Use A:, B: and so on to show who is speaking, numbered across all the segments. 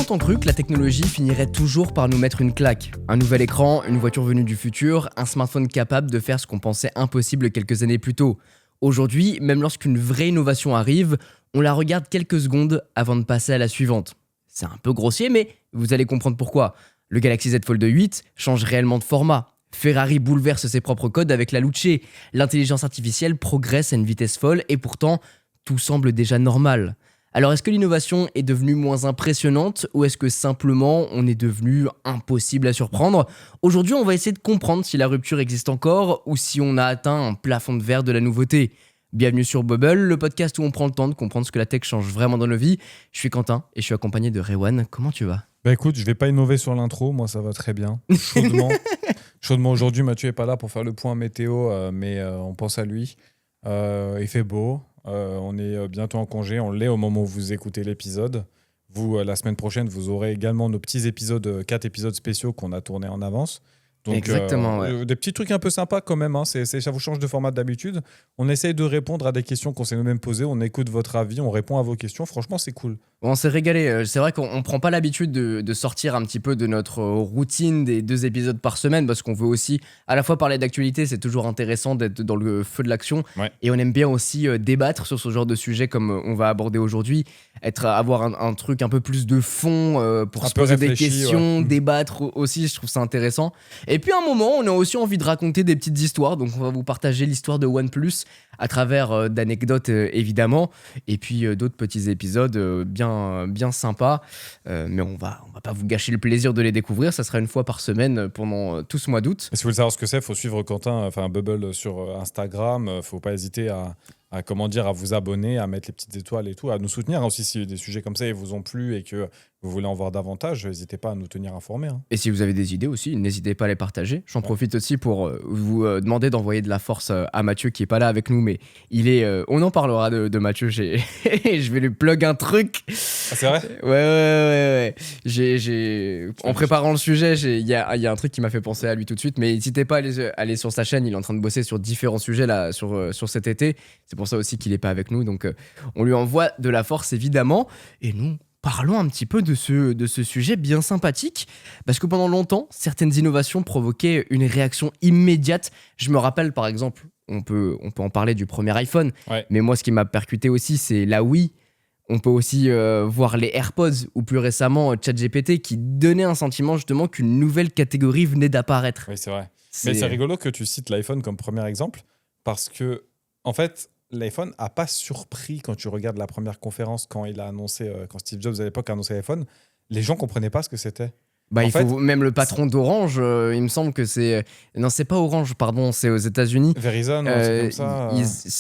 A: longtemps cru que la technologie finirait toujours par nous mettre une claque. Un nouvel écran, une voiture venue du futur, un smartphone capable de faire ce qu'on pensait impossible quelques années plus tôt. Aujourd'hui, même lorsqu'une vraie innovation arrive, on la regarde quelques secondes avant de passer à la suivante. C'est un peu grossier, mais vous allez comprendre pourquoi. Le Galaxy Z Fold 8 change réellement de format. Ferrari bouleverse ses propres codes avec la Luce. L'intelligence artificielle progresse à une vitesse folle et pourtant, tout semble déjà normal. Alors est-ce que l'innovation est devenue moins impressionnante ou est-ce que simplement on est devenu impossible à surprendre ? Aujourd'hui, on va essayer de comprendre si la rupture existe encore ou si on a atteint un plafond de verre de la nouveauté. Bienvenue sur Bubble, le podcast où on prend le temps de comprendre ce que la tech change vraiment dans nos vies. Je suis Quentin et je suis accompagné de Rewan. Comment tu vas ?
B: Bah écoute, je vais pas innover sur l'intro, moi ça va très bien. Chaudement aujourd'hui, Mathieu est pas là pour faire le point météo, mais on pense à lui. Il fait beau, on est bientôt en congé, on l'est au moment où vous écoutez l'épisode. Vous, la semaine prochaine, vous aurez également nos petits épisodes, 4 épisodes spéciaux qu'on a tournés en avance. Donc,
A: exactement, ouais.
B: Des petits trucs un peu sympas quand même, hein. Ça vous change de format d'habitude. On essaye de répondre à des questions qu'on s'est nous-mêmes posées, on écoute votre avis, on répond à vos questions. Franchement, c'est cool.
A: On s'est régalé. C'est vrai qu'on prend pas l'habitude de sortir un petit peu de notre routine des 2 épisodes par semaine parce qu'on veut aussi à la fois parler d'actualité, c'est toujours intéressant d'être dans le feu de l'action.
B: Ouais.
A: Et on aime bien aussi débattre sur ce genre de sujet comme on va aborder aujourd'hui. Avoir un truc un peu plus de fond pour
B: Un
A: se
B: peu
A: poser
B: réfléchi,
A: des questions,
B: ouais.
A: débattre aussi, je trouve ça intéressant. Et puis à un moment, on a aussi envie de raconter des petites histoires, donc on va vous partager l'histoire de OnePlus à travers d'anecdotes évidemment, et puis d'autres petits épisodes bien sympas, mais on va pas vous gâcher le plaisir de les découvrir, ça sera une fois par semaine pendant tout ce mois d'août.
B: Et si vous voulez savoir ce que c'est, il faut suivre Quentin, enfin Bubble sur Instagram. Il ne faut pas hésiter à vous abonner, à mettre les petites étoiles et tout, à nous soutenir aussi si des sujets comme ça vous ont plu et que vous voulez en voir davantage, n'hésitez pas à nous tenir informés. Hein.
A: Et si vous avez des idées aussi, n'hésitez pas à les partager. J'en profite aussi pour vous demander d'envoyer de la force à Mathieu qui est pas là avec nous, mais il est. On en parlera de Mathieu. Je vais lui plug un truc.
B: Ah, c'est vrai ?
A: Ouais. En préparant le sujet, il y a un truc qui m'a fait penser à lui tout de suite. Mais n'hésitez pas à aller sur sa chaîne. Il est en train de bosser sur différents sujets là sur cet été. C'est pour ça aussi qu'il est pas avec nous. Donc on lui envoie de la force évidemment. Et nous. Parlons un petit peu de ce sujet bien sympathique, parce que pendant longtemps, certaines innovations provoquaient une réaction immédiate. Je me rappelle par exemple, on peut en parler du premier iPhone,
B: Ouais.
A: mais moi ce qui m'a percuté aussi, c'est la Wii. On peut aussi voir les AirPods, ou plus récemment ChatGPT, qui donnait un sentiment justement qu'une nouvelle catégorie venait d'apparaître.
B: Oui, c'est vrai. Mais c'est rigolo que tu cites l'iPhone comme premier exemple, parce que, en fait, l'iPhone n'a pas surpris quand tu regardes la première conférence, quand il a annoncé, quand Steve Jobs à l'époque a annoncé l'iPhone, les gens ne comprenaient pas ce que c'était.
A: Même le patron d'Orange, il me semble que c'est... Non, c'est pas Orange, pardon, c'est aux États-Unis.
B: Verizon, c'est comme ça.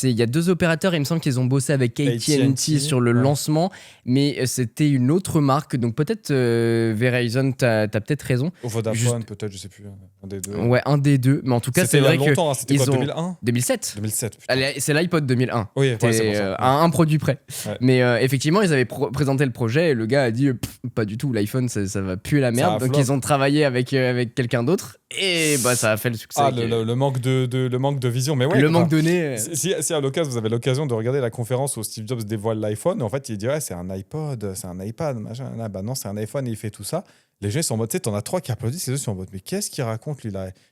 A: Il y a 2 opérateurs, il me semble qu'ils ont bossé avec AT&T sur le lancement, mais c'était une autre marque, donc peut-être Verizon, t'as peut-être raison.
B: Ou Vodafone, peut-être, je sais plus, un des deux.
A: Ouais, un des deux, mais en tout cas,
B: c'était
A: c'est vrai
B: il y a longtemps,
A: que...
B: c'était quoi, 2001
A: 2007
B: 2007, putain.
A: Allez, c'est l'iPod 2001.
B: Oui, ouais, c'est pour ça.
A: à un produit près.
B: Ouais.
A: Mais effectivement, ils avaient présenté le projet et le gars a dit pas du tout, l'iPhone ça va puer la merde. Donc ils ont travaillé avec quelqu'un d'autre et ça a fait le succès.
B: Le manque de vision. Mais ouais,
A: le manque de nez.
B: Si à l'occasion, vous avez l'occasion de regarder la conférence où Steve Jobs dévoile l'iPhone, en fait, il dit c'est un iPod, c'est un iPad, machin. Là, bah non, c'est un iPhone et il fait tout ça. Les gens ils sont en mode, tu sais, t'en as 3 qui applaudissent, les autres sont en mode, mais qu'est-ce qu'il raconte lui,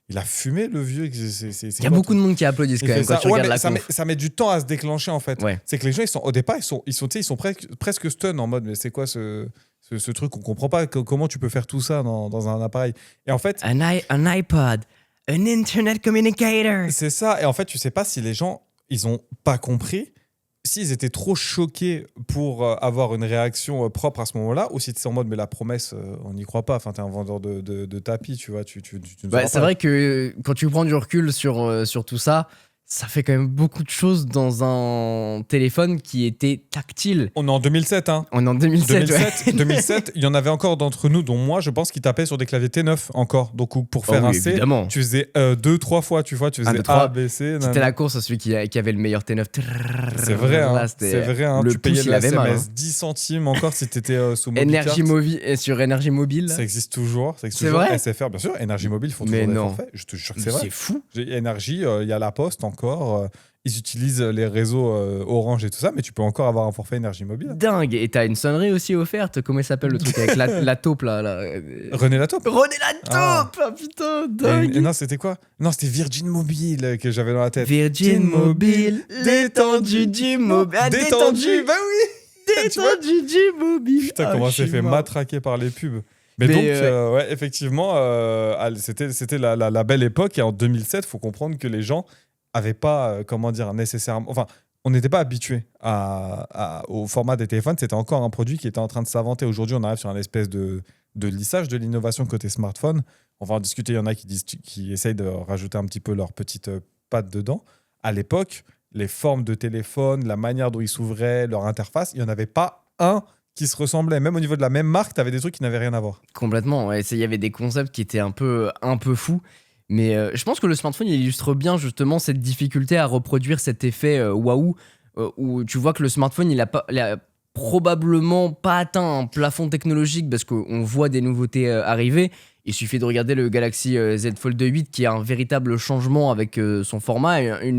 B: il a fumé le vieux.
A: Il y a beaucoup de monde qui applaudissent quand même quand tu regardes la conf.
B: Ça met du temps à se déclencher en fait.
A: Ouais.
B: C'est que les gens au départ ils sont presque stun en mode, mais c'est quoi ce truc, on comprend pas comment tu peux faire tout ça dans un appareil. Et en fait,
A: un iPod, un Internet Communicator.
B: C'est ça. Et en fait, tu sais pas si les gens ils ont pas compris, s'ils étaient trop choqués pour avoir une réaction propre à ce moment-là, ou si tu es en mode mais la promesse, on n'y croit pas. Enfin, t'es un vendeur de tapis, tu vois.
A: C'est vrai que quand tu prends du recul sur tout ça. Ça fait quand même beaucoup de choses dans un téléphone qui était tactile.
B: On est en 2007, hein.
A: On est en 2007.
B: 2007, il y en avait encore d'entre nous, dont moi, je pense, qui tapaient sur des claviers T9 encore. Donc, pour faire un C,
A: évidemment.
B: tu faisais 2-3 fois, tu vois. Tu faisais A, B, C.
A: C'était la course à celui qui avait le meilleur T9.
B: C'est vrai, hein. C'est vrai, hein. Tu payais le SMS 10 centimes encore si t'étais sous Mobicard.
A: Sur Énergie Mobile.
B: Ça existe toujours.
A: C'est vrai.
B: SFR, bien sûr. Énergie Mobile font toujours des forfaits. Je te jure que c'est vrai.
A: C'est fou.
B: Énergie, il y a la Poste encore. encore. Ils utilisent les réseaux Orange et tout ça, mais tu peux encore avoir un forfait énergie mobile.
A: Dingue. Et t'as une sonnerie aussi offerte. Comment il s'appelle le truc avec la taupe là,
B: René Lataupe.
A: René la taupe. Ah, putain, dingue.
B: Et non, c'était quoi? Non, c'était Virgin Mobile que j'avais dans la tête.
A: Virgin Mobile, détendu du mobile. Ah,
B: Détendu, bah oui.
A: détendu du mobile.
B: Putain,
A: Ah,
B: comment
A: je
B: c'est
A: suis
B: fait
A: mort.
B: matraquer par les pubs. Mais
A: Mais,
B: donc, ouais, effectivement, c'était la belle époque. Et en 2007, il faut comprendre que les gens n'avaient pas, comment dire, nécessairement. Enfin, on n'était pas habitué au format des téléphones. C'était encore un produit qui était en train de s'inventer. Aujourd'hui, on arrive sur un espèce de lissage de l'innovation côté smartphone. On va en discuter. Il y en a qui essayent de rajouter un petit peu leur petite patte dedans. À l'époque, les formes de téléphone, la manière dont ils s'ouvraient, leur interface, il n'y en avait pas un qui se ressemblaient. Même au niveau de la même marque, tu avais des trucs qui n'avaient rien à voir.
A: Complètement. Ouais, il y avait des concepts qui étaient un peu fous. Mais je pense que le smartphone il illustre bien justement cette difficulté à reproduire cet effet waouh, où tu vois que le smartphone il a probablement pas atteint un plafond technologique parce qu'on voit des nouveautés arriver. Il suffit de regarder le Galaxy Z Fold 8 qui a un véritable changement avec son format, un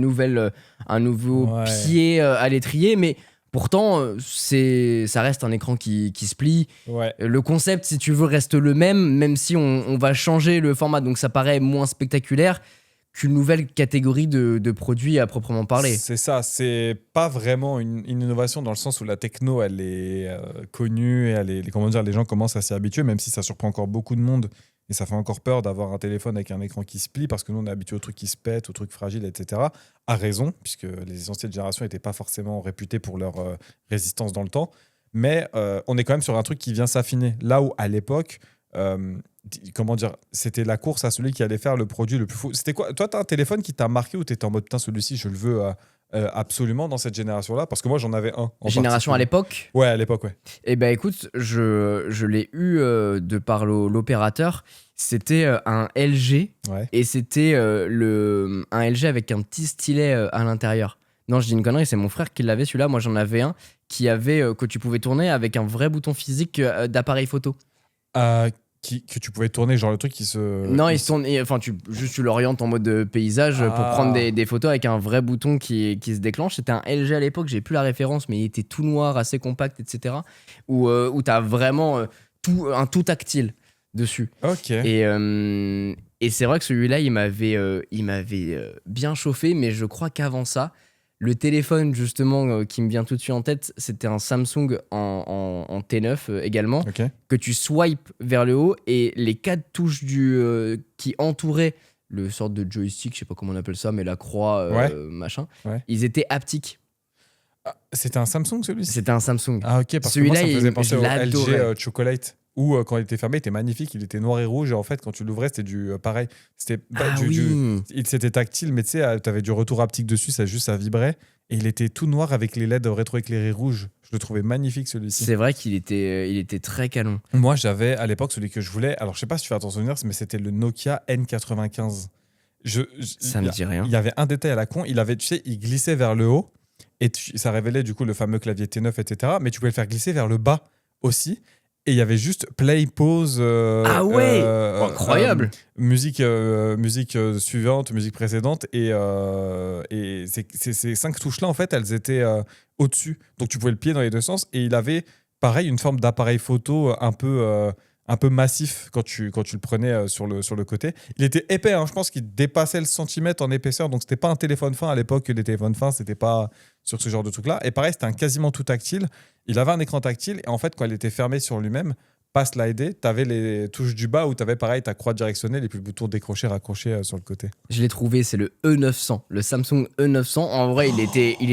A: nouveau
B: Ouais.
A: pied à l'étrier. Mais pourtant, ça reste un écran qui se plie.
B: Ouais.
A: Le concept, si tu veux, reste le même si on va changer le format. Donc ça paraît moins spectaculaire qu'une nouvelle catégorie de produits à proprement parler.
B: C'est ça, c'est pas vraiment une innovation dans le sens où la techno, elle est connue et comment dire, les gens commencent à s'y habituer, même si ça surprend encore beaucoup de monde et ça fait encore peur d'avoir un téléphone avec un écran qui se plie parce que nous, on est habitué aux trucs qui se pètent, aux trucs fragiles, etc. À raison, puisque les anciennes générations n'étaient pas forcément réputées pour leur résistance dans le temps. Mais on est quand même sur un truc qui vient s'affiner. Là où, à l'époque, comment dire, c'était la course à celui qui allait faire le produit le plus fou. C'était quoi? Toi, tu as un téléphone qui t'a marqué ou tu étais en mode, putain, celui-ci, je le veux absolument dans cette génération-là? Parce que moi, j'en avais un.
A: Génération à l'époque.
B: Ouais, à l'époque, ouais.
A: Eh ben écoute, je l'ai eu de par l'opérateur. C'était un LG
B: Ouais.
A: et c'était un LG avec un petit stylet à l'intérieur. Non, je dis une connerie, c'est mon frère qui l'avait celui-là. Moi, j'en avais un qui avait que tu pouvais tourner avec un vrai bouton physique d'appareil photo.
B: Que tu pouvais tourner, genre le truc qui se.
A: Non, il se tourne. Enfin, tu l'orientes en mode paysage pour prendre des photos avec un vrai bouton qui se déclenche. C'était un LG à l'époque, j'ai plus la référence, mais il était tout noir, assez compact, etc. Où t'as vraiment un tout tactile dessus.
B: Ok.
A: Et c'est vrai que celui-là, il m'avait bien chauffé, mais je crois qu'avant ça, le téléphone justement qui me vient tout de suite en tête, c'était un Samsung en T9 également,
B: Ok.
A: que tu swipes vers le haut et les 4 touches qui entouraient le sorte de joystick, je sais pas comment on appelle ça, mais la croix
B: Ouais.
A: machin,
B: Ouais.
A: ils étaient haptiques.
B: C'était un Samsung celui-ci?
A: C'était un Samsung.
B: Ah, ok, parce que
A: Celui-là,
B: moi, ça me faisait
A: je
B: penser au LG
A: l'adorais.
B: Chocolate. Où quand il était fermé, il était magnifique, il était noir et rouge. Et en fait, quand tu l'ouvrais, c'était pareil. C'était c'était tactile, mais tu sais, tu avais du retour haptique dessus, ça vibrait. Et il était tout noir avec les LED rétroéclairés rouges. Je le trouvais magnifique celui-ci.
A: C'est vrai qu'il était très canon.
B: Moi, j'avais à l'époque celui que je voulais. Alors, je sais pas si tu vas t'en souvenir, mais c'était le Nokia N95.
A: Ça me dit rien.
B: Il y avait un détail à la con. Il glissait vers le haut et ça révélait du coup le fameux clavier T9, etc. Mais tu pouvais le faire glisser vers le bas aussi. Et il y avait juste play, pause.
A: Ah ouais, incroyable.
B: Musique suivante, musique précédente. Et ces 5 touches-là, en fait, elles étaient au-dessus. Donc tu pouvais le plier dans les deux sens. Et il avait, pareil, une forme d'appareil photo un peu massif quand tu le prenais sur le côté. Il était épais, hein, je pense qu'il dépassait le centimètre en épaisseur. Donc c'était pas un téléphone fin à l'époque. Les téléphones fins, c'était pas sur ce genre de truc-là. Et pareil, c'était un quasiment tout tactile. Il avait un écran tactile et en fait, quand il était fermé sur lui-même, pas slidé, tu avais les touches du bas où tu avais pareil ta croix directionnelle et puis le bouton décrocher, raccrocher sur le côté.
A: Je l'ai trouvé, c'est le E900, le Samsung E900. En vrai, il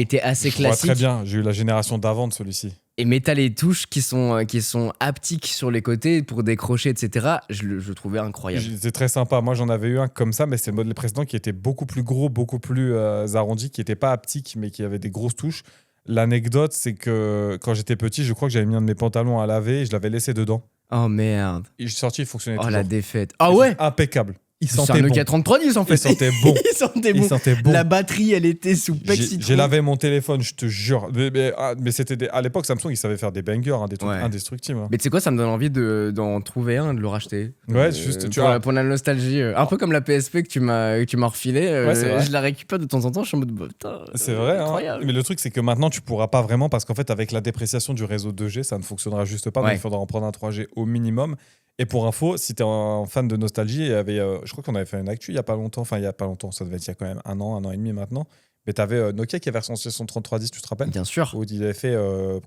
A: était assez
B: Je vois
A: classique.
B: très bien, j'ai eu la génération d'avant de celui-ci.
A: Mais t'as les touches qui sont haptiques sur les côtés pour décrocher, etc. Je le trouvais incroyable.
B: C'était très sympa. Moi, j'en avais eu un comme ça, mais c'est le modèle précédent qui était beaucoup plus gros, beaucoup plus arrondi, qui n'était pas haptique, mais qui avait des grosses touches. L'anecdote, c'est que quand j'étais petit, je crois que j'avais mis un de mes pantalons à laver et je l'avais laissé dedans.
A: Oh merde.
B: Et je suis sorti, il fonctionnait
A: Oh
B: toujours.
A: la défaite. Ah ouais.
B: Impeccable. il
A: C'est un
B: sentait bon.
A: Nokia 3310 en fait.
B: Il sentait bon.
A: Il sentait
B: Il
A: bon.
B: sentait bon.
A: La batterie, elle était sous pec
B: J'ai
A: citron.
B: lavé mon téléphone, je te jure. Mais c'était à l'époque, Samsung, ils savaient faire des bangers, hein, des trucs
A: Ouais.
B: indestructibles. Hein.
A: Mais tu sais quoi, ça me donne envie d'en trouver un, de le racheter.
B: Ouais, juste, tu
A: pour,
B: vois.
A: pour la nostalgie. Un peu comme la PSP que tu m'as refilé.
B: Ouais, c'est vrai.
A: Je la récupère de temps en temps, je suis en mode, bah, putain,
B: C'est vrai, hein.
A: incroyable.
B: Mais le truc, c'est que maintenant, tu pourras pas vraiment, parce qu'en fait, avec la dépréciation du réseau 2G, ça ne fonctionnera juste pas.
A: Ouais.
B: Donc, il faudra en prendre un 3G au minimum. Et pour info, si tu es un fan de nostalgie, il y avait, je crois qu'on avait fait une actu il y a pas longtemps. Enfin, il y a pas longtemps, ça devait être il y a quand même un an et demi maintenant. Mais tu avais Nokia qui avait ressorti son 3310, tu te rappelles?
A: Bien sûr.
B: Où il avait fait.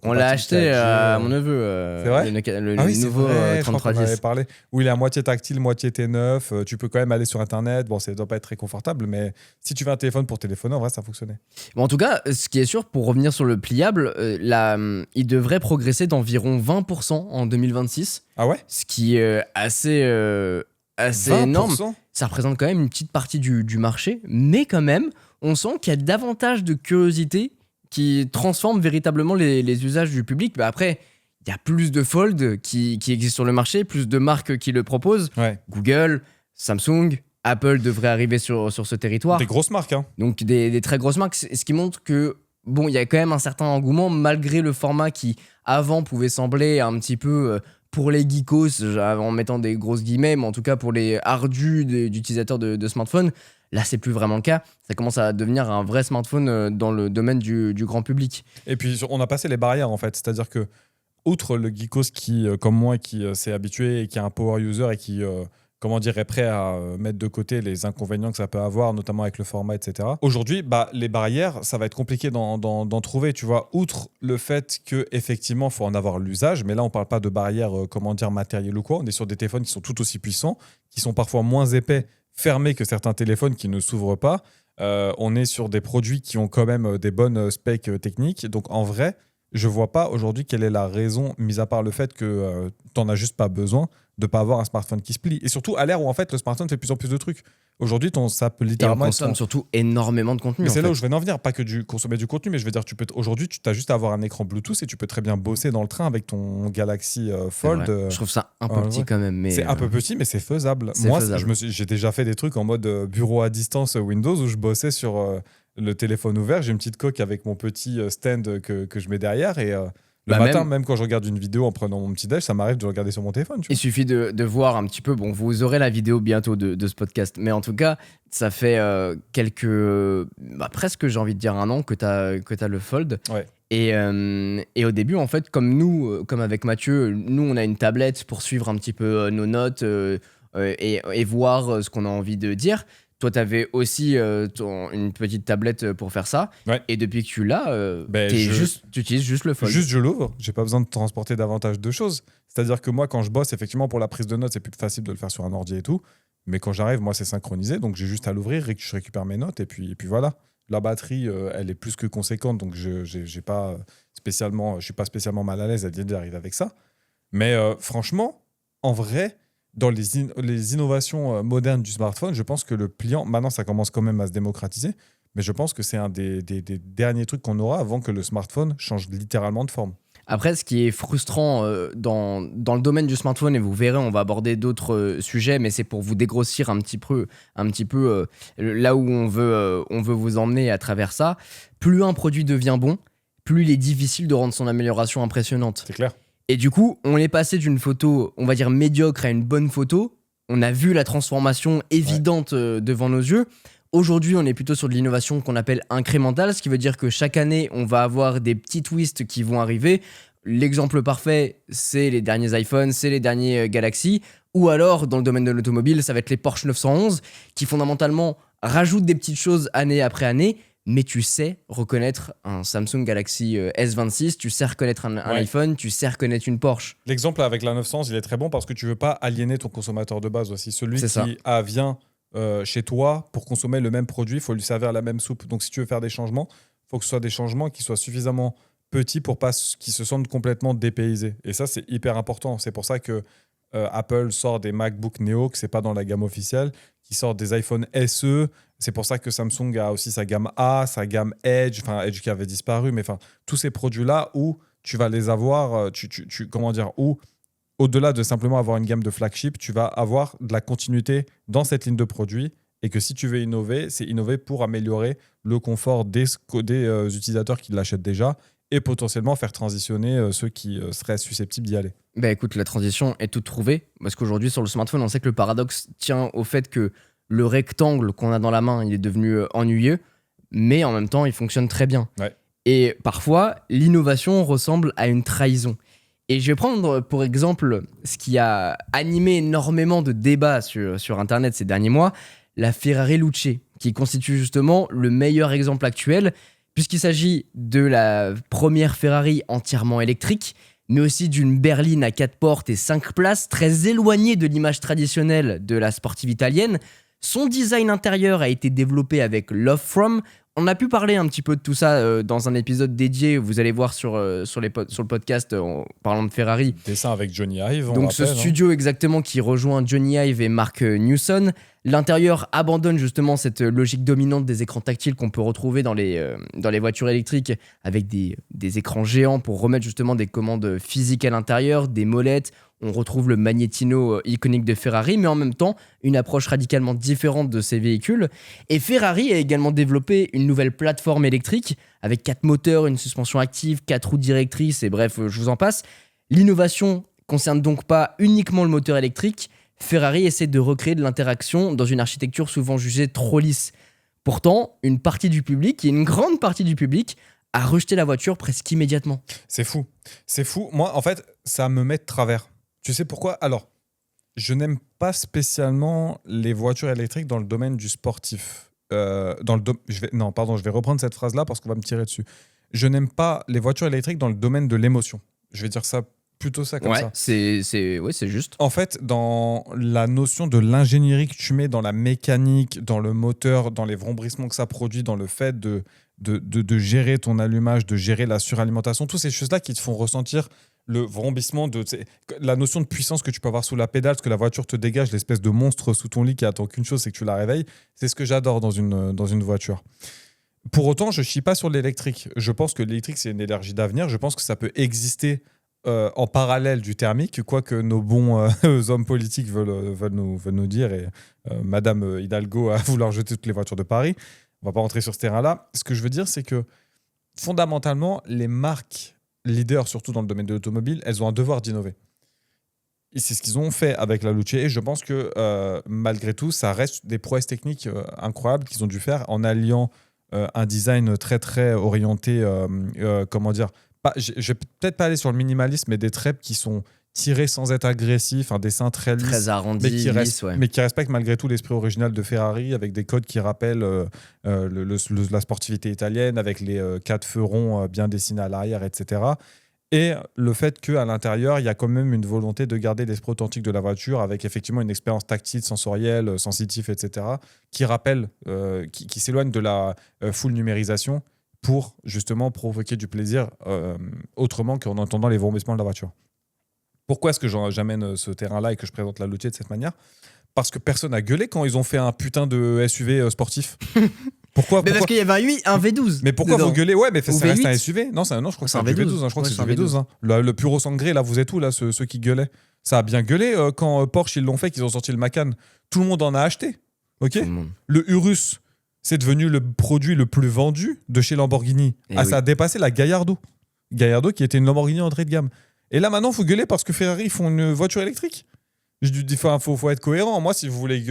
A: On l'a acheté
B: 4G,
A: à mon neveu.
B: C'est vrai
A: le
B: Ah oui, c'est
A: nouveau
B: vrai, je crois qu'on en
A: 3310.
B: avait parlé. Où il est à moitié tactile, moitié T9. Tu peux quand même aller sur Internet. Bon, ça doit pas être très confortable, mais si tu veux un téléphone pour téléphoner, en vrai, ça fonctionnait.
A: Bon, en tout cas, ce qui est sûr, pour revenir sur le pliable, il devrait progresser d'environ 20% en 2026,
B: Ah ouais
A: ce qui est assez énorme.
B: 20%.
A: Ça représente quand même une petite partie du marché, mais quand même, on sent qu'il y a davantage de curiosité qui transforme véritablement les usages du public. Bah après, il y a plus de Fold qui existent sur le marché, plus de marques qui le proposent.
B: Ouais.
A: Google, Samsung, Apple devraient arriver sur ce territoire.
B: Des grosses marques, hein.
A: Donc des très grosses marques, ce qui montre que bon, il y a quand même un certain engouement malgré le format qui avant pouvait sembler un petit peu pour les geekos, en mettant des grosses guillemets, mais en tout cas pour les ardus d'utilisateurs de smartphones. Là, c'est plus vraiment le cas. Ça commence à devenir un vrai smartphone dans le domaine du grand public.
B: Et puis, on a passé les barrières, en fait. C'est-à-dire que, outre le geekos qui, comme moi, qui s'est habitué et qui est un power user et qui, comment dire, est prêt à mettre de côté les inconvénients que ça peut avoir, notamment avec le format, etc. Aujourd'hui, les barrières, ça va être compliqué d'en trouver, tu vois. Outre le fait qu'effectivement, il faut en avoir l'usage, mais là, on ne parle pas de barrières, comment dire, matérielles ou quoi. On est sur des téléphones qui sont tout aussi puissants, qui sont parfois moins épais, fermés que certains téléphones qui ne s'ouvrent pas. On est sur des produits qui ont quand même des bonnes specs techniques. Donc, en vrai, je vois pas aujourd'hui quelle est la raison, mis à part le fait que tu n'en as juste pas besoin, de pas avoir un smartphone qui se plie. Et surtout, à l'ère où en fait le smartphone fait de plus en plus de trucs. Aujourd'hui, ça peut
A: Et on
B: littéralement être
A: consomme
B: ton-
A: surtout énormément de contenu.
B: Mais
A: en
B: c'est là
A: fait.
B: où je vais en venir. Pas que consommer du contenu, mais je veux dire, aujourd'hui, tu as juste à avoir un écran Bluetooth et tu peux très bien bosser dans le train avec ton Galaxy
A: C'est
B: Fold.
A: vrai. Je trouve ça un peu petit
B: ouais.
A: quand même. Mais
B: C'est un peu petit, mais c'est faisable.
A: c'est
B: Moi,
A: faisable.
B: j'ai déjà fait des trucs en mode bureau à distance Windows où je bossais sur le téléphone ouvert. J'ai une petite coque avec mon petit stand que je mets derrière et le
A: Bah,
B: matin, même quand je regarde une vidéo en prenant mon petit déj, ça m'arrive de le regarder sur mon téléphone. Tu
A: Il
B: vois.
A: suffit de voir un petit peu. Bon, vous aurez la vidéo bientôt de ce podcast. Mais en tout cas, ça fait presque, j'ai envie de dire, un an que t'as le Fold.
B: Ouais.
A: Et au début, en fait, comme nous, comme avec Mathieu, nous, on a une tablette pour suivre un petit peu nos notes et voir ce qu'on a envie de dire. Toi, t'avais aussi une petite tablette pour faire ça.
B: Ouais.
A: Et depuis que tu l'as, tu utilises juste le Fold.
B: Juste, je l'ouvre. J'ai pas besoin de transporter davantage de choses. C'est-à-dire que moi, quand je bosse, effectivement, pour la prise de notes, c'est plus facile de le faire sur un ordi et tout. Mais quand j'arrive, moi, c'est synchronisé. Donc, j'ai juste à l'ouvrir, je récupère mes notes et puis voilà. La batterie, elle est plus que conséquente. Donc, je suis pas spécialement mal à l'aise à d'arriver avec ça. Mais franchement, en vrai, dans les innovations modernes du smartphone, je pense que le pliant, maintenant, ça commence quand même à se démocratiser. Mais je pense que c'est un des derniers trucs qu'on aura avant que le smartphone change littéralement de forme.
A: Après, ce qui est frustrant dans le domaine du smartphone, et vous verrez, on va aborder d'autres sujets, mais c'est pour vous dégrossir un petit peu là où on veut vous emmener à travers ça. Plus un produit devient bon, plus il est difficile de rendre son amélioration impressionnante.
B: C'est clair.
A: Et du coup, on est passé d'une photo, on va dire médiocre, à une bonne photo. On a vu la transformation évidente devant nos yeux. Aujourd'hui, on est plutôt sur de l'innovation qu'on appelle incrémentale, ce qui veut dire que chaque année, on va avoir des petits twists qui vont arriver. L'exemple parfait, c'est les derniers iPhones, c'est les derniers Galaxy. Ou alors, dans le domaine de l'automobile, ça va être les Porsche 911 qui fondamentalement rajoutent des petites choses année après année. Mais tu sais reconnaître un Samsung Galaxy S26, tu sais reconnaître un iPhone, tu sais reconnaître une Porsche.
B: L'exemple avec la 900, il est très bon parce que tu veux pas aliéner ton consommateur de base aussi. Celui
A: C'est ça.
B: qui vient chez toi pour consommer le même produit, il faut lui servir la même soupe. Donc si tu veux faire des changements, il faut que ce soit des changements qui soient suffisamment petits pour pas qu'ils se sentent complètement dépaysés. Et ça, c'est hyper important. C'est pour ça que Apple sort des MacBook Neo, que c'est pas dans la gamme officielle, qui sort des iPhone SE. C'est pour ça que Samsung a aussi sa gamme A, sa gamme Edge, enfin Edge qui avait disparu, mais enfin tous ces produits-là où tu vas les avoir, comment dire, où au-delà de simplement avoir une gamme de flagship, tu vas avoir de la continuité dans cette ligne de produits et que si tu veux innover, c'est innover pour améliorer le confort des utilisateurs qui l'achètent déjà et potentiellement faire transitionner ceux qui seraient susceptibles d'y aller.
A: Bah écoute, la transition est toute trouvée, parce qu'aujourd'hui sur le smartphone, on sait que le paradoxe tient au fait que le rectangle qu'on a dans la main, il est devenu ennuyeux, mais en même temps, il fonctionne très bien.
B: Ouais.
A: Et parfois, l'innovation ressemble à une trahison. Et je vais prendre pour exemple ce qui a animé énormément de débats sur Internet ces derniers mois, la Ferrari Luce, qui constitue justement le meilleur exemple actuel, puisqu'il s'agit de la première Ferrari entièrement électrique, mais aussi d'une berline à 4 portes et 5 places, très éloignée de l'image traditionnelle de la sportive italienne. Son design intérieur a été développé avec Love From. On a pu parler un petit peu de tout ça dans un épisode dédié, vous allez voir sur le podcast en parlant de Ferrari.
B: Dessin avec Johnny Ive.
A: Donc ce studio exactement qui rejoint Johnny Ive et Mark Newson. L'intérieur abandonne justement cette logique dominante des écrans tactiles qu'on peut retrouver dans les voitures électriques avec des écrans géants pour remettre justement des commandes physiques à l'intérieur, des molettes. On retrouve le magnétino iconique de Ferrari, mais en même temps, une approche radicalement différente de ces véhicules. Et Ferrari a également développé une nouvelle plateforme électrique avec 4 moteurs, une suspension active, 4 roues directrices, et bref, je vous en passe. L'innovation concerne donc pas uniquement le moteur électrique. Ferrari essaie de recréer de l'interaction dans une architecture souvent jugée trop lisse. Pourtant, une partie du public, et une grande partie du public, a rejeté la voiture presque immédiatement.
B: C'est fou. C'est fou. Moi, en fait, ça me met de travers. Tu sais pourquoi ? Alors, je n'aime pas spécialement les voitures électriques dans le domaine du sportif. Je vais reprendre cette phrase-là parce qu'on va me tirer dessus. Je n'aime pas les voitures électriques dans le domaine de l'émotion. Je vais dire ça plutôt ça comme ça.
A: C'est juste.
B: En fait, dans la notion de l'ingénierie que tu mets dans la mécanique, dans le moteur, dans les vrombissements que ça produit, dans le fait de gérer ton allumage, de gérer la suralimentation, toutes ces choses-là qui te font ressentir le vrombissement, la notion de puissance que tu peux avoir sous la pédale, ce que la voiture te dégage, l'espèce de monstre sous ton lit qui attend qu'une chose, c'est que tu la réveilles. C'est ce que j'adore dans une voiture. Pour autant, je ne chie pas sur l'électrique. Je pense que l'électrique, c'est une énergie d'avenir. Je pense que ça peut exister en parallèle du thermique, quoique nos bons hommes politiques veulent nous dire, et Madame Hidalgo a vouloir jeter toutes les voitures de Paris. On ne va pas rentrer sur ce terrain-là. Ce que je veux dire, c'est que fondamentalement, les marques leaders, surtout dans le domaine de l'automobile, elles ont un devoir d'innover. Et c'est ce qu'ils ont fait avec la Luce. Et je pense que malgré tout, ça reste des prouesses techniques incroyables qu'ils ont dû faire en alliant un design très très orienté, je vais peut-être pas aller sur le minimalisme, mais des traits qui sont tirés sans être agressifs, un dessin très lisse,
A: très arrondi,
B: mais qui respecte malgré tout l'esprit original de Ferrari, avec des codes qui rappellent la sportivité italienne, avec les 4 feux ronds bien dessinés à l'arrière, etc. Et le fait qu'à l'intérieur, il y a quand même une volonté de garder l'esprit authentique de la voiture, avec effectivement une expérience tactile, sensorielle, sensitive, etc., qui rappelle, qui s'éloigne de la full numérisation pour justement provoquer du plaisir autrement qu'en entendant les vrombissements de la voiture. Pourquoi est-ce que j'amène ce terrain-là et que je présente la Luce de cette manière ? Parce que personne n'a gueulé quand ils ont fait un putain de SUV sportif. Pourquoi ?
A: Parce qu'il y avait un V12.
B: Mais pourquoi vous gueulez ? Ouais, mais ça reste un
A: V8.
B: SUV. Non, je crois que c'est un V12. Je crois que c'est du V12. Le Puro Sangré, là, vous êtes où, là, ceux qui gueulaient ? Ça a bien gueulé quand Porsche, ils l'ont fait, qu'ils ont sorti le Macan. Tout le monde en a acheté. Ok ? Le Urus, c'est devenu le produit le plus vendu de chez Lamborghini. Ça a dépassé la Gallardo. Gallardo qui était une Lamborghini entrée de gamme. Et là, maintenant, il faut gueuler parce que Ferrari font une voiture électrique. Je dis, faut être cohérent. Moi, si vous voulez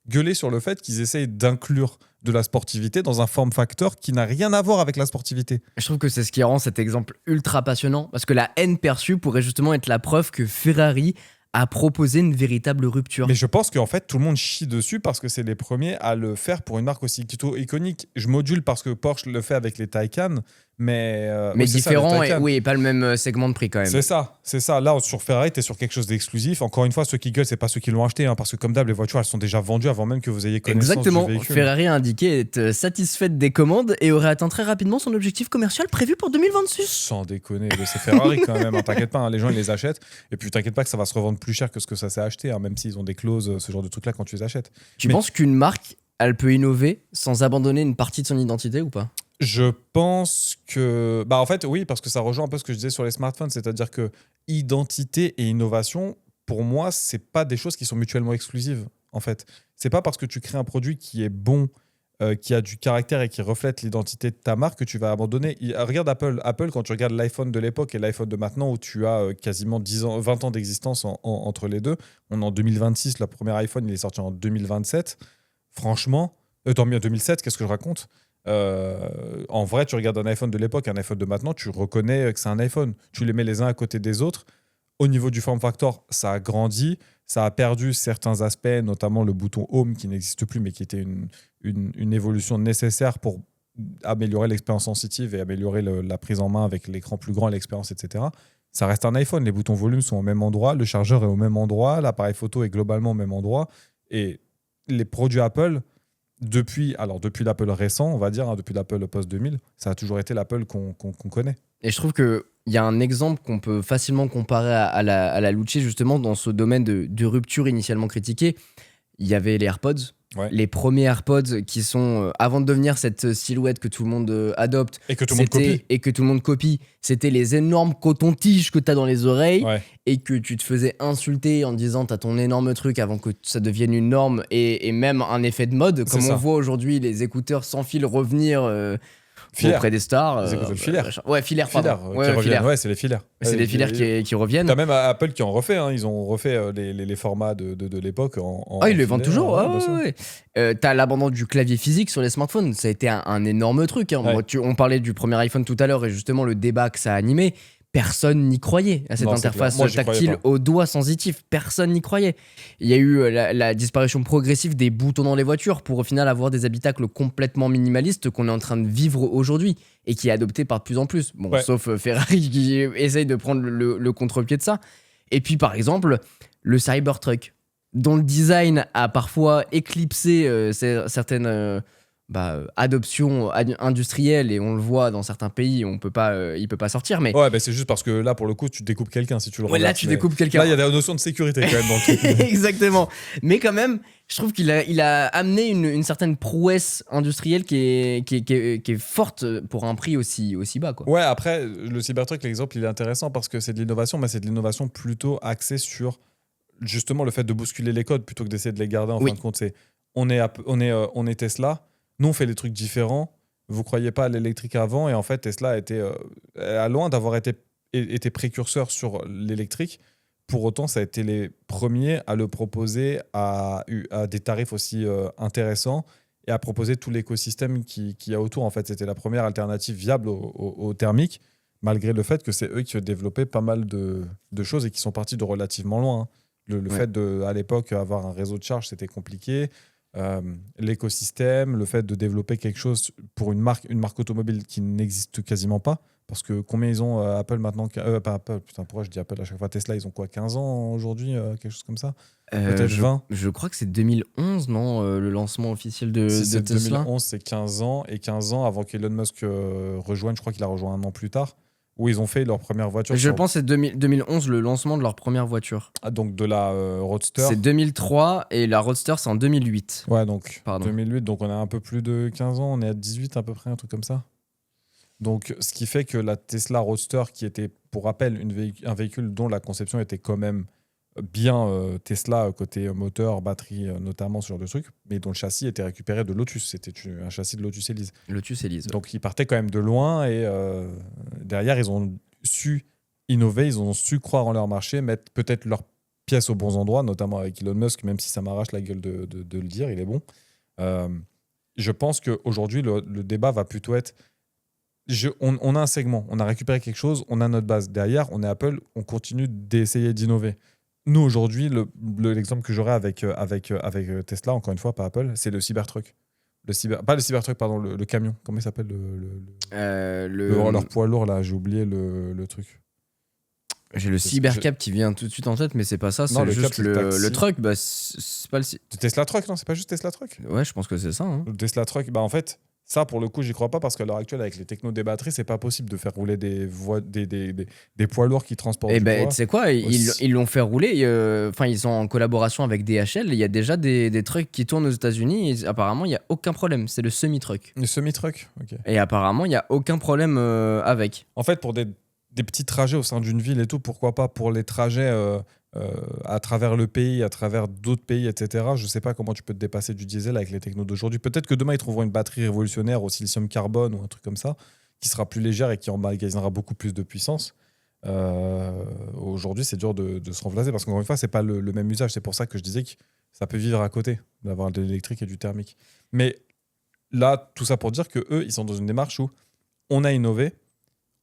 B: gueuler sur le fait qu'ils essayent d'inclure de la sportivité dans un form factor qui n'a rien à voir avec la sportivité.
A: Je trouve que c'est ce qui rend cet exemple ultra passionnant, parce que la haine perçue pourrait justement être la preuve que Ferrari a proposé une véritable rupture.
B: Mais je pense qu'en fait, tout le monde chie dessus parce que c'est les premiers à le faire pour une marque aussi iconique. Je module parce que Porsche le fait avec les Taycan, mais
A: différent et pas le même segment de prix quand même.
B: C'est ça. Là, sur Ferrari, tu es sur quelque chose d'exclusif. Encore une fois, ceux qui gueulent, c'est pas ceux qui l'ont acheté, parce que comme d'hab, les voitures, elles sont déjà vendues avant même que vous ayez connaissance du véhicule.
A: Ferrari a indiqué être satisfaite des commandes et aurait atteint très rapidement son objectif commercial prévu pour 2026.
B: Sans déconner, c'est Ferrari quand même, t'inquiète pas, les gens ils les achètent, et puis t'inquiète pas que ça va se revendre plus cher que ce que ça s'est acheté, même s'ils ont des clauses, ce genre de trucs là quand tu les achètes.
A: Tu penses qu'une marque, elle peut innover sans abandonner une partie de son identité ou pas ?
B: Je pense que... Bah en fait, oui, parce que ça rejoint un peu ce que je disais sur les smartphones, c'est-à-dire que identité et innovation, pour moi, c'est pas des choses qui sont mutuellement exclusives, en fait. C'est pas parce que tu crées un produit qui est bon, qui a du caractère et qui reflète l'identité de ta marque que tu vas abandonner. Regarde Apple. Apple, quand tu regardes l'iPhone de l'époque et l'iPhone de maintenant, où tu as quasiment 10 ans, 20 ans d'existence entre les deux, on est en 2026, le premier iPhone, il est sorti en 2027. Franchement, tant mieux, 2007, qu'est-ce que je raconte? En vrai, tu regardes un iPhone de l'époque, un iPhone de maintenant, tu reconnais que c'est un iPhone. Tu les mets les uns à côté des autres. Au niveau du form factor, ça a grandi, ça a perdu certains aspects, notamment le bouton Home qui n'existe plus, mais qui était une évolution nécessaire pour améliorer l'expérience sensitive et améliorer la prise en main avec l'écran plus grand et l'expérience, etc. Ça reste un iPhone, les boutons volume sont au même endroit, le chargeur est au même endroit, l'appareil photo est globalement au même endroit. Et les produits Apple, depuis l'Apple récent, on va dire, hein, depuis l'Apple post-2000, ça a toujours été l'Apple qu'on connaît.
A: Et je trouve qu'il y a un exemple qu'on peut facilement comparer à la Lucci, justement, dans ce domaine de rupture initialement critiquée. Il y avait les AirPods.
B: Ouais.
A: Les premiers AirPods qui sont, avant de devenir cette silhouette que tout le monde adopte,
B: Et que tout le monde copie.
A: Et que tout le monde copie, c'était les énormes cotons-tiges que t'as dans les oreilles,
B: Ouais.
A: et que tu te faisais insulter en disant t'as ton énorme truc avant que ça devienne une norme et même un effet de mode, comme on voit aujourd'hui les écouteurs sans fil revenir auprès des stars.
B: Les écouteurs filaires.
A: Ouais, filaires, pardon.
B: Filaires. Ouais, c'est les filaires.
A: C'est les filaires qui reviennent.
B: T'as même Apple qui en refait, hein. Ils ont refait les formats de l'époque en
A: ils les vendent toujours.
B: Ouais.
A: T'as l'abandon du clavier physique sur les smartphones. Ça a été un énorme truc. Hein.
B: Ouais.
A: Moi, on parlait du premier iPhone tout à l'heure et justement le débat que ça a animé. Personne n'y croyait à cette interface tactile au doigt sensitif. Personne n'y croyait. Il y a eu la disparition progressive des boutons dans les voitures pour au final avoir des habitacles complètement minimalistes qu'on est en train de vivre aujourd'hui et qui est adopté par de plus en plus. Bon, sauf Ferrari qui essaye de prendre le contre-pied de ça. Et puis par exemple, le Cybertruck, dont le design a parfois éclipsé certaines... adoption industrielle, et on le voit dans certains pays, il peut pas sortir, mais
B: ouais, c'est juste parce que là pour le coup tu découpes quelqu'un si tu le regardes.
A: Là tu découpes quelqu'un.
B: Là il y a des notions de sécurité quand même dans le truc.
A: Exactement, mais quand même je trouve qu'il a amené une certaine prouesse industrielle qui est forte pour un prix aussi bas, quoi.
B: Ouais, après le Cybertruck, l'exemple il est intéressant parce que c'est de l'innovation, mais c'est de l'innovation plutôt axée sur justement le fait de bousculer les codes plutôt que d'essayer de les garder. En fin de compte, c'est on est Tesla. Nous, on fait des trucs différents. Vous croyez pas à l'électrique avant, et en fait, Tesla a loin d'avoir été précurseur sur l'électrique. Pour autant, ça a été les premiers à le proposer à des tarifs aussi intéressants et à proposer tout l'écosystème qu'il y a autour. En fait, c'était la première alternative viable au thermique, malgré le fait que c'est eux qui ont développé pas mal de choses et qui sont partis de relativement loin. Hein. Le fait à l'époque, avoir un réseau de charge, c'était compliqué. L'écosystème, le fait de développer quelque chose pour une marque automobile qui n'existe quasiment pas, parce que combien ils ont Apple maintenant, pas Apple, putain pourquoi je dis Apple à chaque fois, Tesla, ils ont quoi, 15 ans aujourd'hui, quelque chose comme ça, peut-être 20.
A: Je crois que c'est 2011, non, le lancement officiel de
B: si c'est
A: Tesla.
B: 2011, c'est 15 ans, et 15 ans avant qu'Elon Musk rejoigne, je crois qu'il a rejoint un an plus tard, où ils ont fait leur première voiture.
A: Je pense que c'est 2011 le lancement de leur première voiture.
B: Ah, donc de la Roadster.
A: C'est 2003 et la Roadster c'est en 2008.
B: Ouais, donc 2008, donc on a un peu plus de 15 ans, on est à 18 à peu près, un truc comme ça. Donc ce qui fait que la Tesla Roadster, qui était pour rappel un véhicule dont la conception était quand même bien Tesla côté moteur, batterie notamment sur le truc, mais dont le châssis était récupéré de Lotus. C'était un châssis de Lotus Elise.
A: Lotus Elise.
B: Donc ils partaient quand même de loin, et derrière ils ont su innover, ils ont su croire en leur marché, mettre peut-être leurs pièces aux bons endroits, notamment avec Elon Musk, même si ça m'arrache la gueule de le dire, il est bon. Je pense qu'aujourd'hui le débat va plutôt être on a un segment, on a récupéré quelque chose, on a notre base. Derrière, on est Apple, on continue d'essayer d'innover. Nous, aujourd'hui, l'exemple que j'aurais avec Tesla, encore une fois, pas Apple, c'est le Cybertruck. Pas le Cybertruck, pardon, le camion. Comment il s'appelle leur poids lourd, là, j'ai oublié le truc.
A: J'ai le Cybercab qui vient tout de suite en tête, mais c'est pas ça, c'est juste le truck. Bah, c'est pas le
B: Tesla Truck, non, c'est pas juste Tesla Truck.
A: Ouais, je pense que c'est ça. Hein.
B: Le Tesla Truck, bah en fait, Ça, pour le coup, j'y crois pas parce qu'à l'heure actuelle, avec les technos des batteries, c'est pas possible de faire rouler des poids lourds qui transportent
A: Et
B: du
A: ben,
B: poids.
A: tu sais quoi, ils l'ont fait rouler. Enfin, ils sont en collaboration avec DHL. Il y a déjà des trucks qui tournent aux États-Unis. Et apparemment, il y a aucun problème. C'est le semi-truck.
B: Les semi-trucks, ok.
A: Et apparemment, il y a aucun problème avec.
B: En fait, pour des petits trajets au sein d'une ville et tout, pourquoi pas pour les trajets à travers le pays, à travers d'autres pays, etc. Je sais pas comment tu peux te dépasser du diesel avec les technos d'aujourd'hui. Peut-être que demain, ils trouveront une batterie révolutionnaire au silicium carbone ou un truc comme ça, qui sera plus légère et qui emmagasinera beaucoup plus de puissance. Aujourd'hui, c'est dur de se remplacer parce qu'encore une fois, c'est pas le même usage. C'est pour ça que je disais que ça peut vivre à côté d'avoir de l'électrique et du thermique. Mais là, tout ça pour dire que eux, ils sont dans une démarche où on a innové,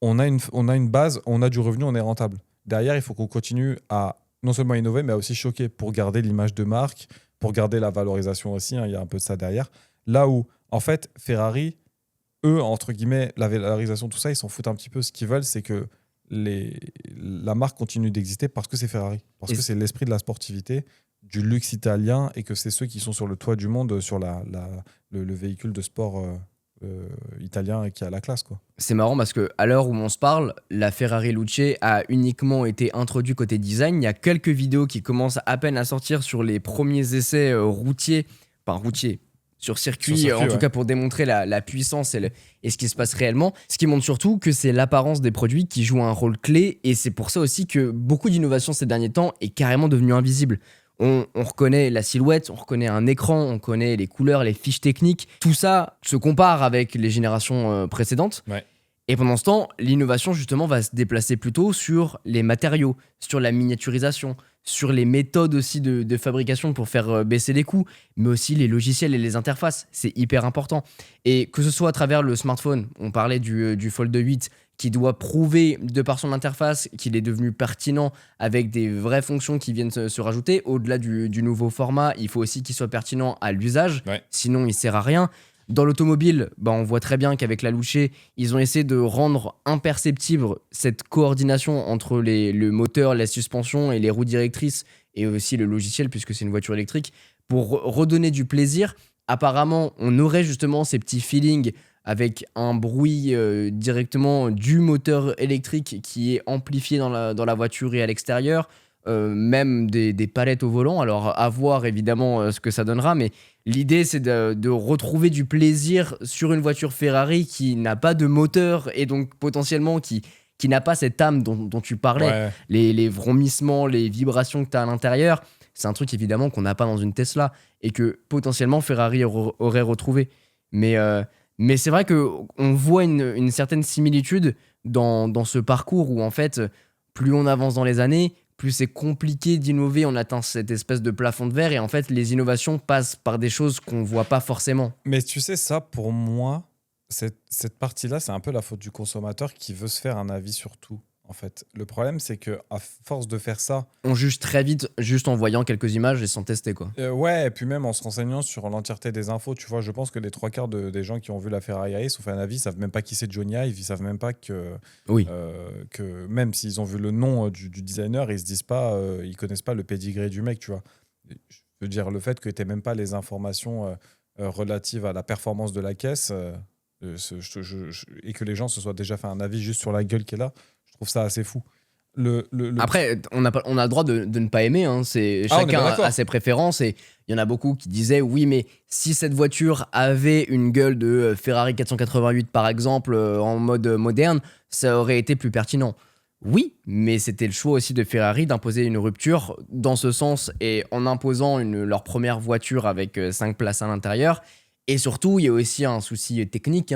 B: on a une base, on a du revenu, on est rentable. Derrière, il faut qu'on continue à non seulement innover, mais à aussi choquer pour garder l'image de marque, pour garder la valorisation aussi. Hein, il y a un peu de ça derrière. Là où, en fait, Ferrari, eux, entre guillemets, la valorisation, tout ça, ils s'en foutent un petit peu. Ce qu'ils veulent, c'est que la marque continue d'exister parce que c'est Ferrari. Parce que c'est l'esprit de la sportivité, du luxe italien, et que c'est ceux qui sont sur le toit du monde, sur le véhicule de sport italien et qui a la classe, quoi.
A: C'est marrant parce que à l'heure où on se parle, la Ferrari Luce a uniquement été introduite côté design. Il y a quelques vidéos qui commencent à peine à sortir sur les premiers essais routiers, sur circuit, en tout cas pour démontrer la puissance et ce qui se passe réellement. Ce qui montre surtout que c'est l'apparence des produits qui joue un rôle clé, et c'est pour ça aussi que beaucoup d'innovation ces derniers temps est carrément devenue invisible. On reconnaît la silhouette, on reconnaît un écran, on connaît les couleurs, les fiches techniques. Tout ça se compare avec les générations précédentes.
B: Ouais.
A: Et pendant ce temps, l'innovation justement va se déplacer plutôt sur les matériaux, sur la miniaturisation, sur les méthodes aussi de fabrication pour faire baisser les coûts, mais aussi les logiciels et les interfaces. C'est hyper important. Et que ce soit à travers le smartphone, on parlait du Fold 8, qui doit prouver de par son interface qu'il est devenu pertinent avec des vraies fonctions qui viennent se rajouter. Au-delà du nouveau format, il faut aussi qu'il soit pertinent à l'usage, sinon il ne sert à rien. Dans l'automobile, on voit très bien qu'avec la Luce, ils ont essayé de rendre imperceptible cette coordination entre le moteur, la suspension et les roues directrices, et aussi le logiciel, puisque c'est une voiture électrique, pour redonner du plaisir. Apparemment, on aurait justement ces petits feelings avec un bruit directement du moteur électrique qui est amplifié dans la voiture et à l'extérieur, même des palettes au volant. Alors à voir évidemment ce que ça donnera, mais l'idée c'est de retrouver du plaisir sur une voiture Ferrari qui n'a pas de moteur et donc potentiellement qui n'a pas cette âme dont tu parlais, les vrombissements, les vibrations que tu as à l'intérieur. C'est un truc évidemment qu'on n'a pas dans une Tesla et que potentiellement Ferrari aurait retrouvé. Mais c'est vrai qu'on voit une certaine similitude dans ce parcours où en fait, plus on avance dans les années, plus c'est compliqué d'innover, on atteint cette espèce de plafond de verre et en fait, les innovations passent par des choses qu'on voit pas forcément.
B: Mais tu sais, ça, pour moi, cette partie-là, c'est un peu la faute du consommateur qui veut se faire un avis sur tout. En fait, le problème, c'est que à force de faire ça,
A: on juge très vite juste en voyant quelques images et sans tester, quoi.
B: Ouais, et puis même en se renseignant sur l'entièreté des infos, tu vois, je pense que les 3/4 des gens qui ont vu la Ferrari Race ont fait un avis, ils savent même pas qui c'est Johnny Ive, ils savent même pas que même s'ils ont vu le nom du designer, ils se disent pas, ils connaissent pas le pedigree du mec, tu vois. Je veux dire, le fait que tu même pas les informations relatives à la performance de la caisse et que les gens se soient déjà fait un avis juste sur la gueule qui est là, je trouve ça assez fou.
A: Après, on a le droit de ne pas aimer, hein. Chacun a ses préférences et il y en a beaucoup qui disaient oui, mais si cette voiture avait une gueule de Ferrari 488 par exemple en mode moderne, ça aurait été plus pertinent. Oui, mais c'était le choix aussi de Ferrari d'imposer une rupture dans ce sens et en imposant leur première voiture avec 5 places à l'intérieur. Et surtout, il y a aussi un souci technique,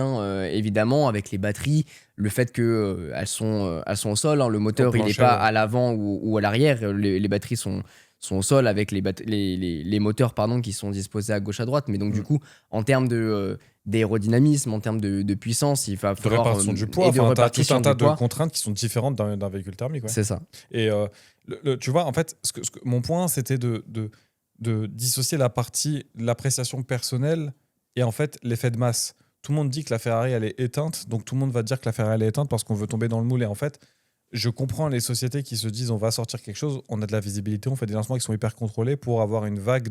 A: évidemment, avec les batteries, le fait qu'elles sont au sol, hein, le moteur il n'est pas à l'avant ou à l'arrière, les batteries sont au sol avec les moteurs qui sont disposés à gauche à droite. Mais donc du coup, en termes d'aérodynamisme, en termes de puissance, il va falloir...
B: De répartition du poids, tu as tout un tas de contraintes qui sont différentes d'un véhicule thermique. Ouais.
A: C'est ça.
B: Et tu vois, en fait, mon point, c'était de dissocier la partie, l'appréciation personnelle et en fait l'effet de masse. Tout le monde dit que la Ferrari elle est éteinte, donc tout le monde va dire que la Ferrari elle est éteinte parce qu'on veut tomber dans le moule. Et en fait, je comprends les sociétés qui se disent on va sortir quelque chose, on a de la visibilité, on fait des lancements qui sont hyper contrôlés pour avoir une vague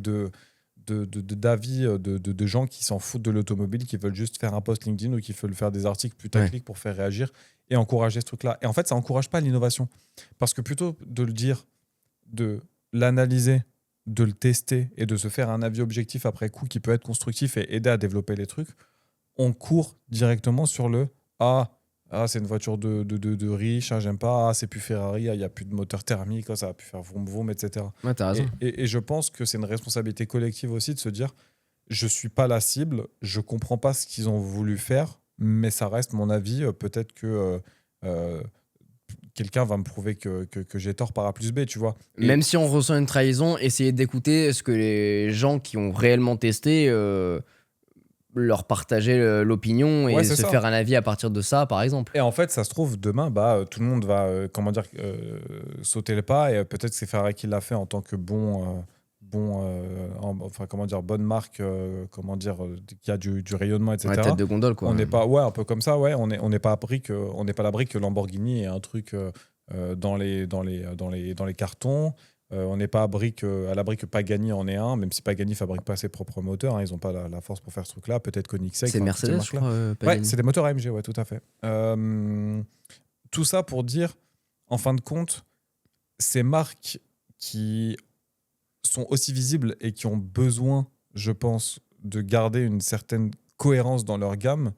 B: d'avis de gens qui s'en foutent de l'automobile, qui veulent juste faire un post LinkedIn ou qui veulent faire des articles putaclic pour faire réagir et encourager ce truc-là. Et en fait, ça n'encourage pas l'innovation. Parce que plutôt de le dire, de l'analyser, de le tester et de se faire un avis objectif après coup qui peut être constructif et aider à développer les trucs, on court directement sur le « Ah, c'est une voiture de riche, j'aime pas, c'est plus Ferrari, il n'y a plus de moteur thermique, ça va plus faire vroom vroom, etc. »
A: Ouais, t'as raison.
B: Et je pense que c'est une responsabilité collective aussi de se dire je suis pas la cible, je comprends pas ce qu'ils ont voulu faire, mais ça reste mon avis. Peut-être que quelqu'un va me prouver que j'ai tort par A plus B, tu vois.
A: Même si on ressent une trahison, essayer d'écouter ce que les gens qui ont réellement testé leur partager l'opinion et se faire un avis à partir de ça, par exemple.
B: Et en fait, ça se trouve, demain, tout le monde va sauter le pas et peut-être que c'est Ferrari qui l'a fait en tant que bonne marque, qui a du rayonnement, etc.
A: Ouais, tête de gondole, quoi.
B: On n'est pas, un peu comme ça, ouais. On n'est pas à l'abri que Lamborghini ait un truc dans les cartons. On n'est pas à l'abri que Pagani en ait un, même si Pagani fabrique pas ses propres moteurs. Ils n'ont pas la force pour faire ce truc-là. Peut-être Koenigsegg.
A: C'est Mercedes, je crois.
B: Ouais, c'est des moteurs AMG, ouais, tout à fait. Tout ça pour dire, en fin de compte, ces marques qui sont aussi visibles et qui ont besoin, je pense, de garder une certaine cohérence dans leur gamme,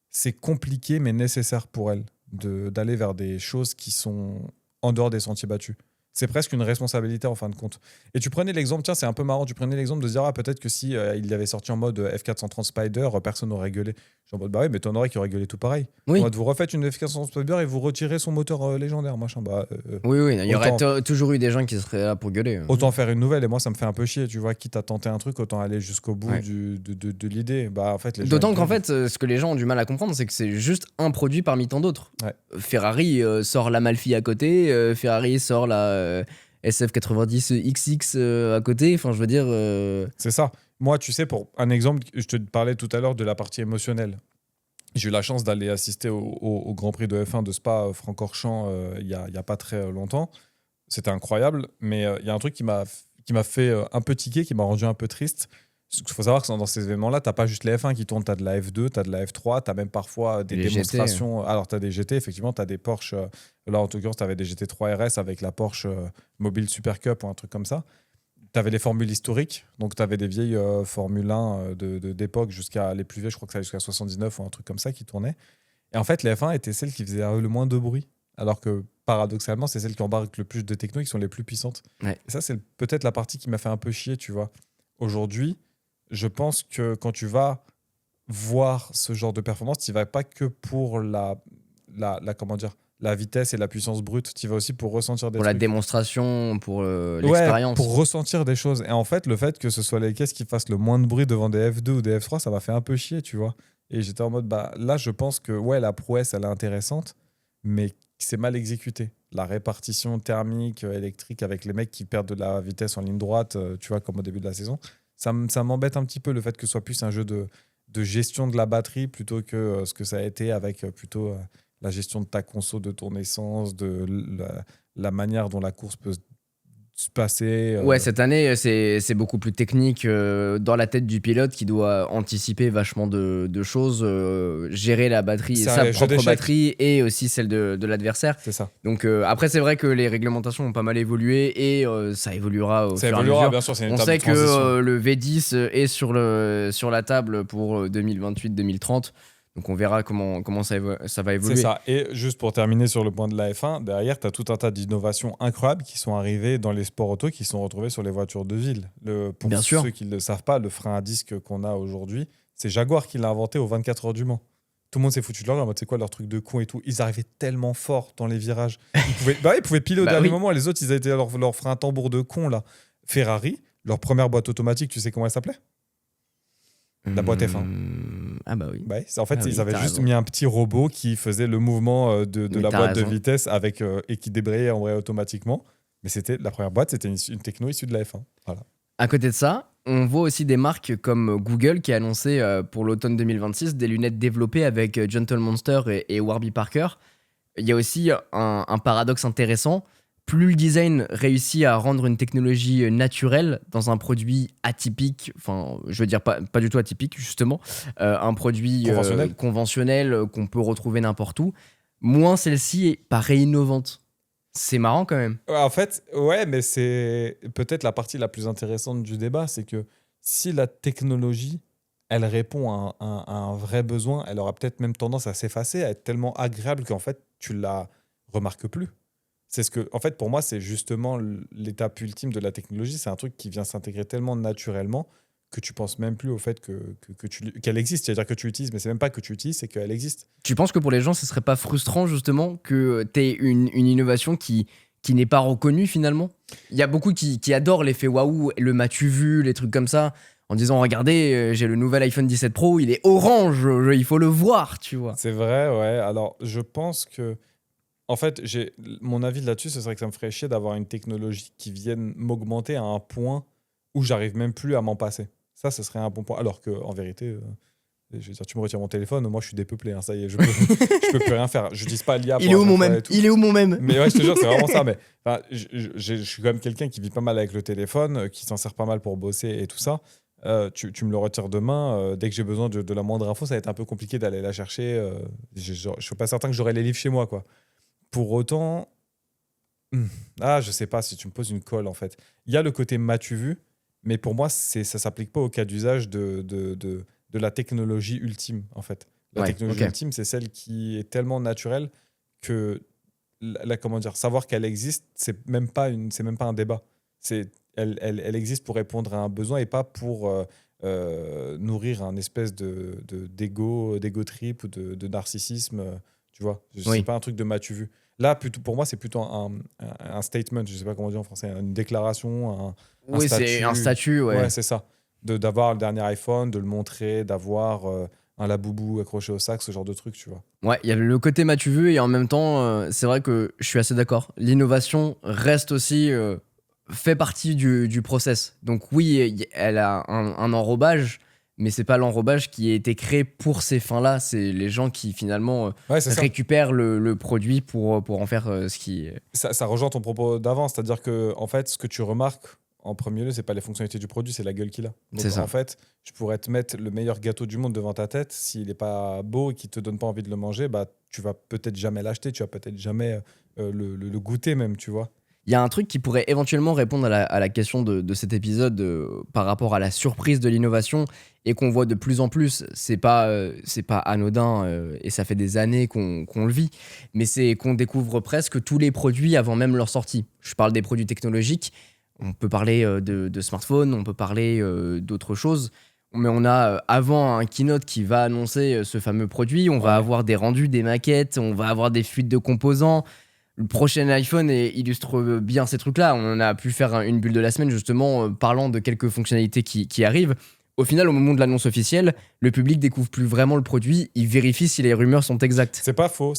B: c'est compliqué mais nécessaire pour elles d'aller vers des choses qui sont en dehors des sentiers battus. C'est presque une responsabilité en fin de compte. Et tu prenais l'exemple, tiens, c'est un peu marrant, tu prenais l'exemple de se dire, peut-être que si il y avait sorti en mode F430 Spider, personne n'aurait gueulé. Je suis en mode, bah oui, mais t'en aurais qui aurait gueulé tout pareil.
A: Oui.
B: En mode, vous refaites une F430 Spider et vous retirez son moteur légendaire, machin.
A: Oui, il y aurait toujours eu des gens qui seraient là pour gueuler.
B: Autant faire une nouvelle, et moi ça me fait un peu chier, tu vois, quitte à tenter un truc, autant aller jusqu'au bout de l'idée. En fait,
A: d'autant qu'en fait, ce que les gens ont du mal à comprendre, c'est que c'est juste un produit parmi tant d'autres.
B: Ouais.
A: Ferrari sort la Malfi à côté, Ferrari sort la SF90XX à côté, enfin je veux dire...
B: C'est ça. Moi, tu sais, pour un exemple, je te parlais tout à l'heure de la partie émotionnelle. J'ai eu la chance d'aller assister au Grand Prix de F1 de Spa-Francorchamps il y a pas très longtemps. C'était incroyable, mais il y a un truc qui m'a fait un peu tiquer, qui m'a rendu un peu triste. Il faut savoir que dans ces événements-là, tu n'as pas juste les F1 qui tournent, tu as de la F2, tu as de la F3, tu as même parfois des démonstrations. GT. Alors, tu as des GT, effectivement, tu as des Porsche. Là, en l'occurrence, tu avais des GT3 RS avec la Porsche Mobile Super Cup ou un truc comme ça. Tu avais les formules historiques, donc tu avais des vieilles Formule 1 d'époque jusqu'à les plus vieilles, je crois que ça allait jusqu'à 79 ou un truc comme ça qui tournaient. Et en fait, les F1 étaient celles qui faisaient le moins de bruit, alors que paradoxalement, c'est celles qui embarquent le plus de techno et qui sont les plus puissantes.
A: Ouais.
B: Et ça, c'est peut-être la partie qui m'a fait un peu chier, tu vois. Aujourd'hui, je pense que quand tu vas voir ce genre de performance, tu vas pas que pour la vitesse et la puissance brute, tu vas aussi pour ressentir des trucs.
A: Pour la démonstration, pour l'expérience.
B: Ouais, pour ressentir des choses. Et en fait, le fait que ce soit les caisses qui fassent le moins de bruit devant des F2 ou des F3, ça m'a fait un peu chier, tu vois. Et j'étais en mode, là, je pense que la prouesse, elle est intéressante, mais c'est mal exécuté. La répartition thermique, électrique, avec les mecs qui perdent de la vitesse en ligne droite, tu vois, comme au début de la saison, ça m'embête un petit peu le fait que ce soit plus un jeu de gestion de la batterie plutôt que ce que ça a été avec plutôt la gestion de ta conso, de ton essence, de la manière dont la course peut se passer.
A: Ouais, cette année, c'est beaucoup plus technique dans la tête du pilote qui doit anticiper vachement de choses, gérer la batterie, sa propre batterie et aussi celle de l'adversaire.
B: C'est ça.
A: Donc après, c'est vrai que les réglementations ont pas mal évolué et ça évoluera au fur et à mesure.
B: Bien sûr, c'est une
A: On
B: étape
A: sait
B: de transition.
A: que le V10 est sur la table pour 2028-2030. Donc on verra comment ça va évoluer.
B: C'est ça. Et juste pour terminer sur le point de la F1, derrière, tu as tout un tas d'innovations incroyables qui sont arrivées dans les sports auto, qui sont retrouvées sur les voitures de ville. Pour
A: Bien sûr.
B: Ceux qui ne le savent pas, le frein à disque qu'on a aujourd'hui, c'est Jaguar qui l'a inventé aux 24 heures du Mans. Tout le monde s'est foutu de leur gueule en mode c'est quoi leur truc de con et tout. Ils arrivaient tellement fort dans les virages. Ils pouvaient piler au dernier moment. Les autres, ils avaient leur frein à tambour de con là. Ferrari, leur première boîte automatique, tu sais comment elle s'appelait ? La boîte F1.
A: Ah bah oui.
B: En fait, ils avaient juste mis un petit robot qui faisait le mouvement de la boîte de vitesse et qui débrayait en vrai automatiquement. Mais la première boîte, c'était une techno issue de la F1. Voilà.
A: À côté de ça, on voit aussi des marques comme Google qui a annoncé pour l'automne 2026 des lunettes développées avec Gentle Monster et Warby Parker. Il y a aussi un paradoxe intéressant. plus le design réussit à rendre une technologie naturelle dans un produit atypique, enfin, je veux dire pas du tout atypique, justement, un produit conventionnel qu'on peut retrouver n'importe où, moins celle-ci paraît innovante. C'est marrant quand même.
B: En fait, ouais, mais c'est peut-être la partie la plus intéressante du débat, c'est que si la technologie, elle répond à un vrai besoin, elle aura peut-être même tendance à s'effacer, à être tellement agréable qu'en fait, tu la remarques plus. C'est ce que, en fait, pour moi, c'est justement l'étape ultime de la technologie. C'est un truc qui vient s'intégrer tellement naturellement que tu penses même plus au fait qu'elle existe. C'est-à-dire que tu l'utilises, mais c'est même pas que tu l'utilises, c'est qu'elle existe.
A: Tu penses que pour les gens, ce serait pas frustrant justement que tu aies une innovation qui n'est pas reconnue finalement? Il y a beaucoup qui adorent l'effet waouh, le m'as-tu vu, les trucs comme ça, en disant regardez, j'ai le nouvel iPhone 17 Pro, il est orange, il faut le voir, tu vois.
B: C'est vrai, ouais. Alors, je pense que en fait, mon avis là-dessus, ce serait que ça me ferait chier d'avoir une technologie qui vienne m'augmenter à un point où j'arrive même plus à m'en passer. Ça, ce serait un bon point. Alors qu'en vérité, je veux dire, tu me retires mon téléphone, moi je suis dépeuplé, hein, ça y est, je peux plus rien faire. Je dis pas l'IA.
A: Il est où mon même? Il est où mon même?
B: Mais ouais, je te jure, c'est vraiment ça. Mais je suis quand même quelqu'un qui vit pas mal avec le téléphone, qui s'en sert pas mal pour bosser et tout ça. Tu me le retires demain, dès que j'ai besoin de la moindre info, ça va être un peu compliqué d'aller la chercher. Je suis pas certain que j'aurai les livres chez moi, quoi. Pour autant, je sais pas si tu me poses une colle en fait. Il y a le côté m'as-tu vu, mais pour moi, ça s'applique pas au cas d'usage de la technologie ultime en fait. La technologie ultime, c'est celle qui est tellement naturelle que comment dire, savoir qu'elle existe, c'est même pas un débat. Elle existe pour répondre à un besoin et pas pour nourrir un espèce d'ego trip ou de narcissisme. Tu vois, c'est pas un truc de m'as-tu vu. Là, pour moi, c'est plutôt un statement, je sais pas comment dire en français, une déclaration, un statut.
A: C'est un statut, ouais.
B: Ouais, c'est ça. D'avoir le dernier iPhone, de le montrer, d'avoir un laboubou accroché au sac, ce genre de truc, tu vois.
A: Ouais, il y a le côté m'as-tu vu et en même temps, c'est vrai que je suis assez d'accord. L'innovation reste aussi fait partie du process. Donc oui, elle a un enrobage, mais c'est pas l'enrobage qui a été créé pour ces fins-là. C'est les gens qui finalement récupèrent le produit pour en faire ce qui.
B: Ça rejoint ton propos d'avant, c'est-à-dire que en fait, ce que tu remarques en premier lieu, c'est pas les fonctionnalités du produit, c'est la gueule qu'il a. Donc
A: c'est ça.
B: En fait, je pourrais te mettre le meilleur gâteau du monde devant ta tête, s'il est pas beau et qu'il te donne pas envie de le manger, bah tu vas peut-être jamais l'acheter, tu vas peut-être jamais le goûter même, tu vois.
A: Il y a un truc qui pourrait éventuellement répondre à la question de cet épisode par rapport à la surprise de l'innovation et qu'on voit de plus en plus. C'est pas anodin et ça fait des années qu'on le vit, mais c'est qu'on découvre presque tous les produits avant même leur sortie. Je parle des produits technologiques, on peut parler de smartphones, on peut parler d'autres choses, mais on a avant un keynote qui va annoncer ce fameux produit, on va avoir des rendus, des maquettes, on va avoir des fuites de composants. Le prochain iPhone illustre bien ces trucs-là. On a pu faire une bulle de la semaine justement parlant de quelques fonctionnalités qui arrivent. Au final, au moment de l'annonce officielle, le public découvre plus vraiment le produit, il vérifie si les rumeurs sont exactes.
B: C'est pas faux.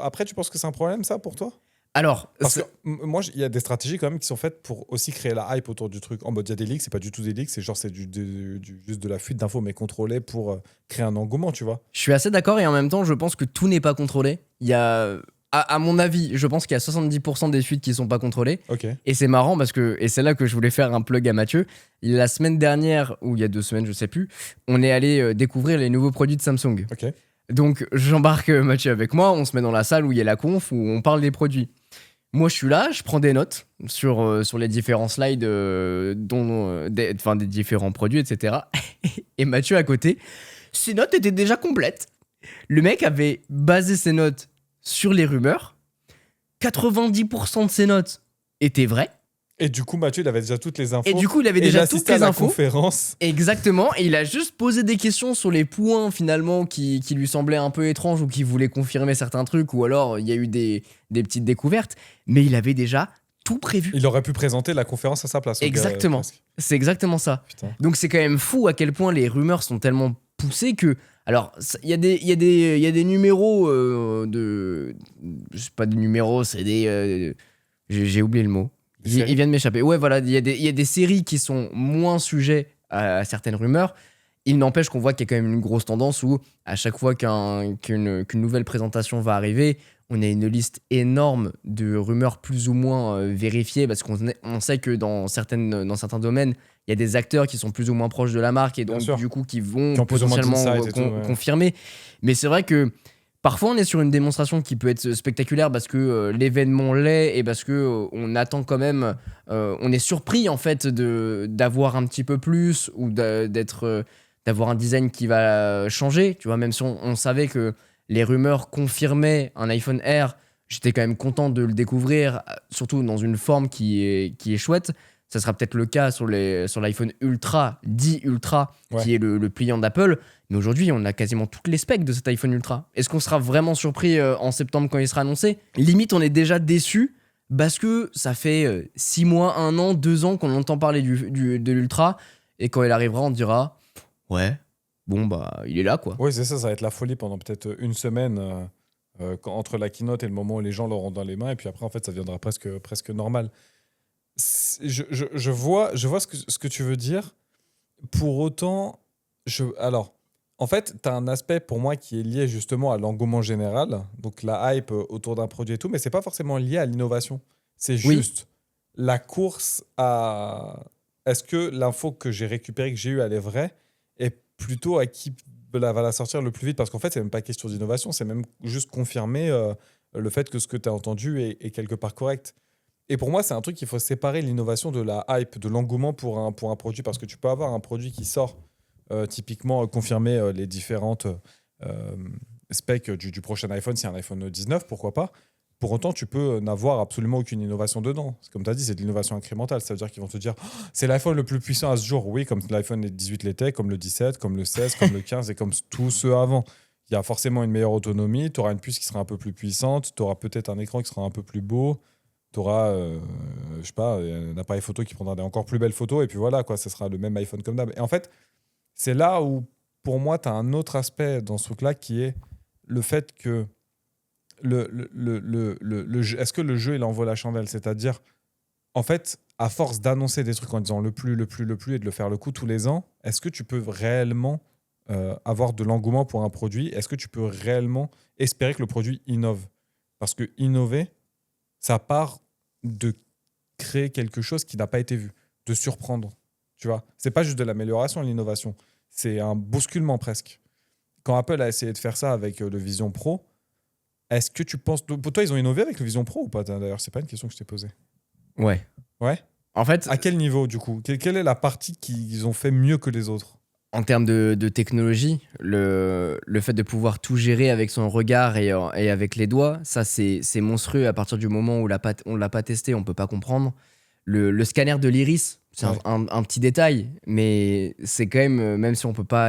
B: Après, tu penses que c'est un problème ça pour toi ?
A: Alors,
B: parce que moi, il y a des stratégies quand même qui sont faites pour aussi créer la hype autour du truc. En mode, il y a des leaks, c'est pas du tout des leaks, c'est juste de la fuite d'infos mais contrôlée pour créer un engouement, tu vois.
A: Je suis assez d'accord et en même temps, je pense que tout n'est pas contrôlé. Il y a... À mon avis, je pense qu'il y a 70% des fuites qui sont pas contrôlées.
B: Okay.
A: Et c'est marrant parce que, et c'est là que je voulais faire un plug à Mathieu. La semaine dernière, ou il y a 2 semaines, je sais plus, on est allé découvrir les nouveaux produits de Samsung.
B: Okay.
A: Donc j'embarque Mathieu avec moi, on se met dans la salle où il y a la conf, où on parle des produits. Moi, je suis là, je prends des notes sur les différents slides des différents produits, etc. Et Mathieu à côté, ses notes étaient déjà complètes. Le mec avait basé ses notes sur les rumeurs, 90% de ses notes étaient vraies.
B: Et du coup, Mathieu, il avait déjà toutes les infos.
A: Et du coup, il avait déjà toutes les infos.
B: Conférence.
A: Exactement. Et il a juste posé des questions sur les points, finalement, qui lui semblaient un peu étranges ou qui voulaient confirmer certains trucs. Ou alors, il y a eu des petites découvertes. Mais il avait déjà tout prévu.
B: Il aurait pu présenter la conférence à sa place.
A: Exactement. C'est exactement ça.
B: Putain.
A: Donc, c'est quand même fou à quel point les rumeurs sont tellement poussées que... Alors, il y a des numéros c'est pas des numéros, c'est des... j'ai oublié le mot. Il vient de m'échapper. Ouais, voilà, il y a des séries qui sont moins sujets à certaines rumeurs Il n'empêche qu'on voit qu'il y a quand même une grosse tendance où, à chaque fois qu'une nouvelle présentation va arriver, on a une liste énorme de rumeurs plus ou moins vérifiées, parce on sait que dans certains domaines, il y a des acteurs qui sont plus ou moins proches de la marque et
B: Bien
A: donc
B: sûr.
A: du coup qui
B: Qui
A: vont
B: ont plus ou moins
A: potentiellement
B: d'insight et tout, ouais.
A: confirmer. Mais c'est vrai que parfois on est sur une démonstration qui peut être spectaculaire parce que l'événement l'est et parce que on attend quand même, on est surpris en fait d'avoir un petit peu plus ou d'avoir un design qui va changer. Tu vois, même si on savait que les rumeurs confirmaient un iPhone Air, j'étais quand même content de le découvrir, surtout dans une forme qui est chouette. Ça sera peut-être le cas sur l'iPhone Ultra, dit Ultra,
B: Ouais.
A: qui est le pliant d'Apple. Mais aujourd'hui, on a quasiment toutes les specs de cet iPhone Ultra. Est-ce qu'on sera vraiment surpris en septembre quand il sera annoncé? Limite, on est déjà déçu parce que ça fait 6 mois, 1 an, 2 ans qu'on entend parler de l'Ultra. Et quand il arrivera, on dira ouais, bon, bah, il est là, quoi.
B: Oui, c'est ça, ça va être la folie pendant peut-être une semaine entre la keynote et le moment où les gens l'auront dans les mains. Et puis après, en fait, ça deviendra presque normal. Je vois ce que tu veux dire. Pour autant, alors, en fait, tu as un aspect pour moi qui est lié justement à l'engouement général, donc la hype autour d'un produit et tout, mais c'est pas forcément lié à l'innovation. C'est
A: Oui.
B: juste la course à est-ce que l'info que j'ai récupérée, que j'ai eue, elle est vraie, et plutôt à qui va la sortir le plus vite, parce qu'en fait, c'est même pas question d'innovation, c'est même juste confirmer le fait que ce que tu as entendu est quelque part correct. Et pour moi, c'est un truc qu'il faut séparer l'innovation de la hype, de l'engouement pour un produit, parce que tu peux avoir un produit qui sort, typiquement confirmer les différentes specs du prochain iPhone, si un iPhone 19, pourquoi pas. Pour autant, tu peux n'avoir absolument aucune innovation dedans. Comme tu as dit, c'est de l'innovation incrémentale. Ça veut dire qu'ils vont te dire oh, c'est l'iPhone le plus puissant à ce jour. Oui, comme l'iPhone 18 l'était, comme le 17, comme le 16, comme le 15 et comme tous ceux avant. Il y a forcément une meilleure autonomie. Tu auras une puce qui sera un peu plus puissante. Tu auras peut-être un écran qui sera un peu plus beau. Tu auras, je sais pas, un appareil photo qui prendra des encore plus belles photos. Et puis voilà, quoi, ce sera le même iPhone comme d'hab. Et en fait, c'est là où, pour moi, tu as un autre aspect dans ce truc-là qui est le fait que est-ce que le jeu il envoie la chandelle, c'est-à-dire en fait à force d'annoncer des trucs en disant le plus et de le faire le coup tous les ans, est-ce que tu peux réellement avoir de l'engouement pour un produit? Est-ce que tu peux réellement espérer que le produit innove? Parce que innover, ça part de créer quelque chose qui n'a pas été vu, de surprendre, tu vois. C'est pas juste de l'amélioration, l'innovation, c'est un bousculement presque. Quand Apple a essayé de faire ça avec le Vision Pro, est-ce que tu penses... Pour toi, ils ont innové avec le Vision Pro ou pas? D'ailleurs, c'est pas une question que je t'ai posée.
A: Ouais.
B: Ouais.
A: En fait,
B: À quel niveau, du coup? Quelle est la partie qu'ils ont fait mieux que les autres?
A: en termes de technologie, le fait de pouvoir tout gérer avec son regard et avec les doigts, ça, c'est monstrueux à partir du moment où on l'a pas testé, on peut pas comprendre. Le scanner de l'iris, c'est
B: Ouais.
A: un petit détail, mais c'est quand même, même si on peut pas